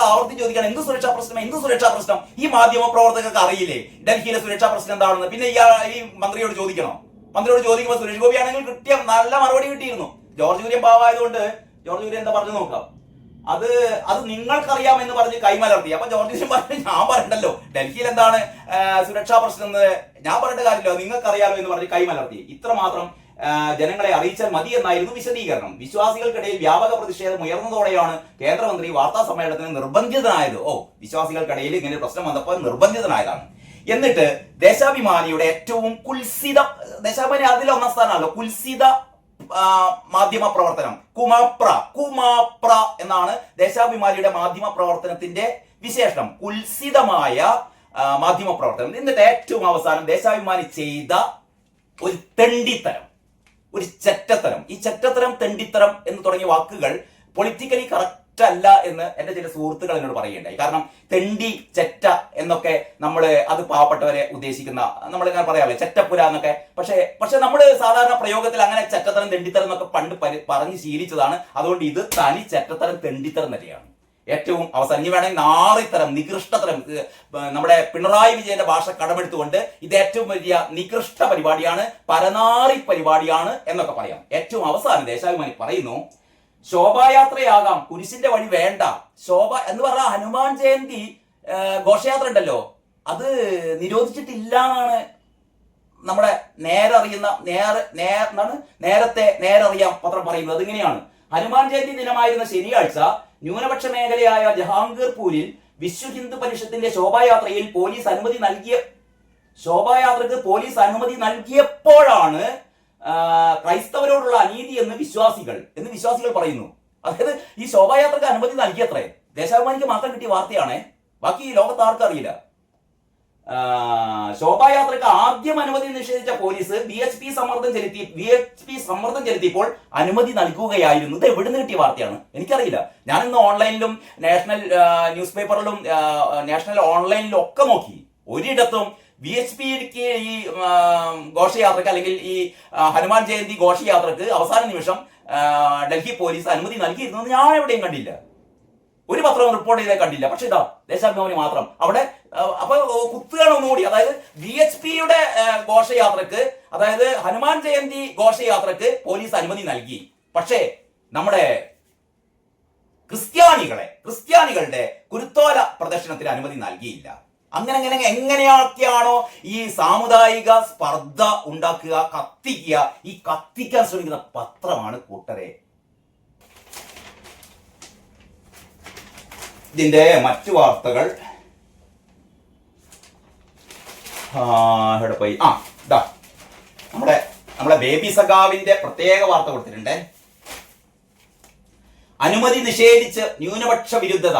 ആവർത്തി ചോദിക്കുകയാണ്. എന്ത് സുരക്ഷാ പ്രശ്നം? ഈ മാധ്യമപ്രവർത്തകർക്ക് അറിയില്ലേ ഡൽഹിയിലെ സുരക്ഷാ പ്രശ്നം എന്താണെന്ന്? പിന്നെ ഈ മന്ത്രിയോട് ചോദിക്കുമ്പോൾ സുരേഷ് ഗോപി ആണെങ്കിൽ നല്ല മറുപടി കിട്ടിയിരുന്നു. ജോർജ് കുര്യൻ പാവായതുകൊണ്ട് ജോർജ് കുര്യൻ എന്താ പറഞ്ഞു നോക്കാം. അത് നിങ്ങൾക്കറിയാമെന്ന് പറഞ്ഞ് കൈമലർത്തി. അപ്പൊ ജോർജ് കുര്യൻ പറഞ്ഞു, ഞാൻ പറയണ്ടല്ലോ ഡൽഹിയിൽ എന്താണ് സുരക്ഷാ പ്രശ്നം എന്ന് ഞാൻ പറയേണ്ട കാര്യമില്ലോ, നിങ്ങൾക്കറിയാലോ എന്ന് പറഞ്ഞ് കൈമലർത്തി. ഇത്രമാത്രം ജനങ്ങളെ അറിയിച്ചാൽ മതി എന്നായിരുന്നു വിശദീകരണം. വിശ്വാസികൾക്കിടയിൽ വ്യാപക പ്രതിഷേധം ഉയർന്നതോടെയാണ് കേന്ദ്രമന്ത്രി വാർത്താ സമ്മേളനത്തിന് നിർബന്ധിതനായത്. വിശ്വാസികൾക്കിടയിൽ ഇങ്ങനെ പ്രശ്നം വന്നപ്പോൾ നിർബന്ധിതനായതാണ്. എന്നിട്ട് ദേശാഭിമാനിയുടെ ഏറ്റവും ദേശാഭിമാനി അതിൽ ഒന്നാം സ്ഥാനമാണല്ലോ, കുൽസിത മാധ്യമ പ്രവർത്തനം, കുമാപ്ര എന്നാണ് ദേശാഭിമാനിയുടെ മാധ്യമ പ്രവർത്തനത്തിന്റെ വിശേഷണം. കുൽസിതമായ മാധ്യമ പ്രവർത്തനം. എന്നിട്ട് ഏറ്റവും അവസാനം ദേശാഭിമാനി ചെയ്ത ഒരു തെണ്ടിത്തരം, ഒരു ചെറ്റത്തരം. ഈ ചെറ്റത്തരം, തെണ്ടിത്തരം എന്ന് തുടങ്ങിയ വാക്കുകൾ പൊളിറ്റിക്കലി കറക്റ്റ് അല്ല എന്ന് എന്റെ ചില സുഹൃത്തുക്കൾ എന്നോട് പറയുകയുണ്ടായി. കാരണം തെണ്ടി, ചെറ്റ എന്നൊക്കെ അത് പാവപ്പെട്ടവരെ ഉദ്ദേശിക്കുന്ന, നമ്മളിങ്ങനെ പറയാറില്ലേ ചെറ്റപ്പുര എന്നൊക്കെ. പക്ഷെ നമ്മൾ സാധാരണ പ്രയോഗത്തിൽ അങ്ങനെ ചെറ്റത്തരം, തെണ്ടിത്തരം എന്നൊക്കെ പണ്ട് പറഞ്ഞ് ശീലിച്ചതാണ്. അതുകൊണ്ട് ഇത് തനി ചെറ്റത്തരം, തെണ്ടിത്തരം തന്നെയാണ്. ഏറ്റവും അവസാനം ഇനി വേണമെങ്കിൽ നാറിത്തരം, നികൃഷ്ടതരം, നമ്മുടെ പിണറായി വിജയന്റെ ഭാഷ കടമെടുത്തുകൊണ്ട് ഇത് ഏറ്റവും വലിയ നികൃഷ്ട പരിപാടിയാണ്, പരനാറി പരിപാടിയാണ് എന്നൊക്കെ പറയാം. ഏറ്റവും അവസാനം ദേശാഭിമാനി പറയുന്നു, ശോഭായാത്രയാകാം, കുരിശിന്റെ വഴി വേണ്ട. ശോഭ എന്ന് പറഞ്ഞാൽ ഹനുമാൻ ജയന്തി ഘോഷയാത്ര ഉണ്ടല്ലോ, അത് നിരോധിച്ചിട്ടില്ല എന്നാണ് നമ്മുടെ നേരറിയാം പത്രം പറയുന്നത്. അതിങ്ങനെയാണ്: ഹനുമാൻ ജയന്തി ദിനമായിരുന്ന ശനിയാഴ്ച ന്യൂനപക്ഷ മേഖലയായ ജഹാംഗീർപൂരിൽ വിശ്വ ഹിന്ദു പരിഷത്തിന്റെ ശോഭായാത്രയിൽ ശോഭായാത്രക്ക് പോലീസ് അനുമതി നൽകിയപ്പോഴാണ് ക്രൈസ്തവരോടുള്ള അനീതി എന്ന് വിശ്വാസികൾ പറയുന്നു. അതായത് ഈ ശോഭായാത്രക്ക് അനുമതി നൽകിയത്രേ. ദേശാഭിമാനിക്ക് മാത്രം കിട്ടിയ വാർത്തയാണേ, ബാക്കി ഈ ലോകത്ത് ആർക്കും അറിയില്ല. ശോഭായാത്രക്ക് ആദ്യം അനുമതി നിഷേധിച്ച പോലീസ് VHP സമ്മർദ്ദം ചെലുത്തിയപ്പോൾ അനുമതി നൽകുകയായിരുന്നു. ഇത് എവിടുന്ന് കിട്ടിയ വാർത്തയാണ് എനിക്കറിയില്ല. ഞാനിന്ന് ഓൺലൈനിലും നാഷണൽ ന്യൂസ് പേപ്പറിലും നാഷണൽ ഓൺലൈനിലും ഒക്കെ നോക്കി. ഒരിടത്തും VHPക്ക് ഈ ഘോഷയാത്രക്ക് അല്ലെങ്കിൽ ഈ ഹനുമാൻ ജയന്തി ഘോഷയാത്രക്ക് അവസാന നിമിഷം ഡൽഹി പോലീസ് അനുമതി നൽകിയിരുന്നു ഞാൻ എവിടെയും കണ്ടില്ല. ഒരു പത്രവും റിപ്പോർട്ട് ചെയ്തേ കണ്ടില്ല. പക്ഷെ ഇതാ ദേശാഭിമാനി മാത്രം അവിടെ അപ്പൊ കുത്തുകയാണ് ഒന്നുകൂടി. അതായത് VHPയുടെ ഘോഷയാത്രക്ക്, അതായത് ഹനുമാൻ ജയന്തി ഘോഷയാത്രക്ക് പോലീസ് അനുമതി നൽകി. പക്ഷേ നമ്മുടെ ക്രിസ്ത്യാനികളുടെ കുരുത്തോല പ്രദർശനത്തിന് അനുമതി നൽകിയില്ല. എങ്ങനെയൊക്കെയാണോ ഈ സാമുദായിക സ്പർദ്ധ ഉണ്ടാക്കുക, ഈ കത്തിക്കാൻ ശ്രമിക്കുന്ന പത്രമാണ് കൂട്ടരെ. ഇതിന്റെ മറ്റു വാർത്തകൾ എവിടെ പോയി? ഇതാ നമ്മുടെ ബേബി സഖാവിന്റെ പ്രത്യേക വാർത്ത കൊടുത്തിട്ടുണ്ട്. അനുമതി നിഷേധിച്ചത് ന്യൂനപക്ഷ വിരുദ്ധത.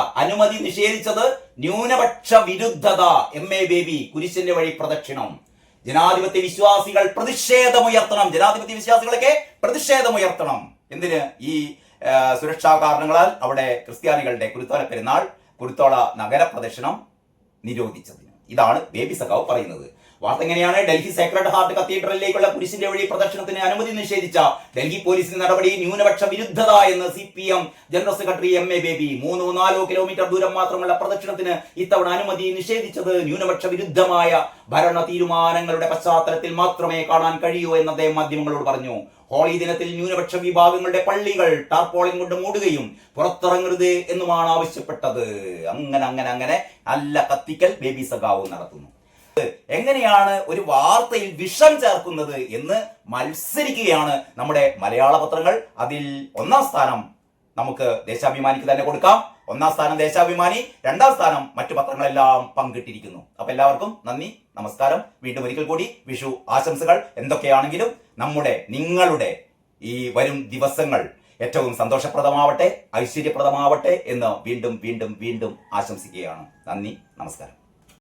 MA ബേബി കുരിശിന്റെ വഴി പ്രദക്ഷിണം. ജനാധിപത്യ വിശ്വാസികൾ പ്രതിഷേധമുയർത്തണം. എന്തിന്? ഈ സുരക്ഷാ കാരണങ്ങളാൽ അവിടെ ക്രിസ്ത്യാനികളുടെ കുരുത്തോള നഗര പ്രദർശനം നിരോധിച്ചതിന്. ഇതാണ് ബേബി സഖാവ് പറയുന്നത്. വാർത്ത എങ്ങനെയാണ്? ഡൽഹി സേക്രഡ് ഹാർട്ട് കത്തീഡ്രലിലേക്കുള്ള കുരിശിന്റെ വഴി പ്രദർശനത്തിന് അനുമതി നിഷേധിച്ച ഡൽഹി പോലീസിന്റെ നടപടി ന്യൂനപക്ഷ വിരുദ്ധത എന്ന് CPM general secretary MA baby. 3-4 kilometre ദൂരം മാത്രമുള്ള പ്രദർശനത്തിന് ഇത്തവണ അനുമതി നിഷേധിച്ചത് ന്യൂനപക്ഷ വിരുദ്ധമായ ഭരണ തീരുമാനങ്ങളുടെ പശ്ചാത്തലത്തിൽ മാത്രമേ കാണാൻ കഴിയൂ എന്ന് അദ്ദേഹം മാധ്യമങ്ങളോട് പറഞ്ഞു. ഹോളി ദിനത്തിൽ ന്യൂനപക്ഷ വിഭാഗങ്ങളുടെ പള്ളികൾ ടാർപോളിൻ കൊണ്ട് മൂടുകയും പുറത്തിറങ്ങരുത് എന്നുമാണ് ആവശ്യപ്പെട്ടത്. അങ്ങനെ നല്ല കത്തിക്കൽ ബേബി സഖാവ് നടത്തുന്നു. എങ്ങനെയാണ് ഒരു വാർത്തയിൽ വിഷം ചേർക്കുന്നത് എന്ന് മത്സരിക്കുകയാണ് നമ്മുടെ മലയാള പത്രങ്ങൾ. അതിൽ ഒന്നാം സ്ഥാനം നമുക്ക് ദേശാഭിമാനിക്ക് തന്നെ കൊടുക്കാം. ഒന്നാം സ്ഥാനം ദേശാഭിമാനി, രണ്ടാം സ്ഥാനം മറ്റു പത്രങ്ങളെല്ലാം പങ്കിട്ടിരിക്കുന്നു. അപ്പൊ എല്ലാവർക്കും നന്ദി, നമസ്കാരം. വീണ്ടും ഒരിക്കൽ കൂടി വിഷു ആശംസകൾ. എന്തൊക്കെയാണെങ്കിലും നിങ്ങളുടെ ഈ വരും ദിവസങ്ങൾ ഏറ്റവും സന്തോഷപ്രദമാവട്ടെ, ഐശ്വര്യപ്രദമാവട്ടെ എന്ന് വീണ്ടും ആശംസിക്കുകയാണ്. നന്ദി, നമസ്കാരം.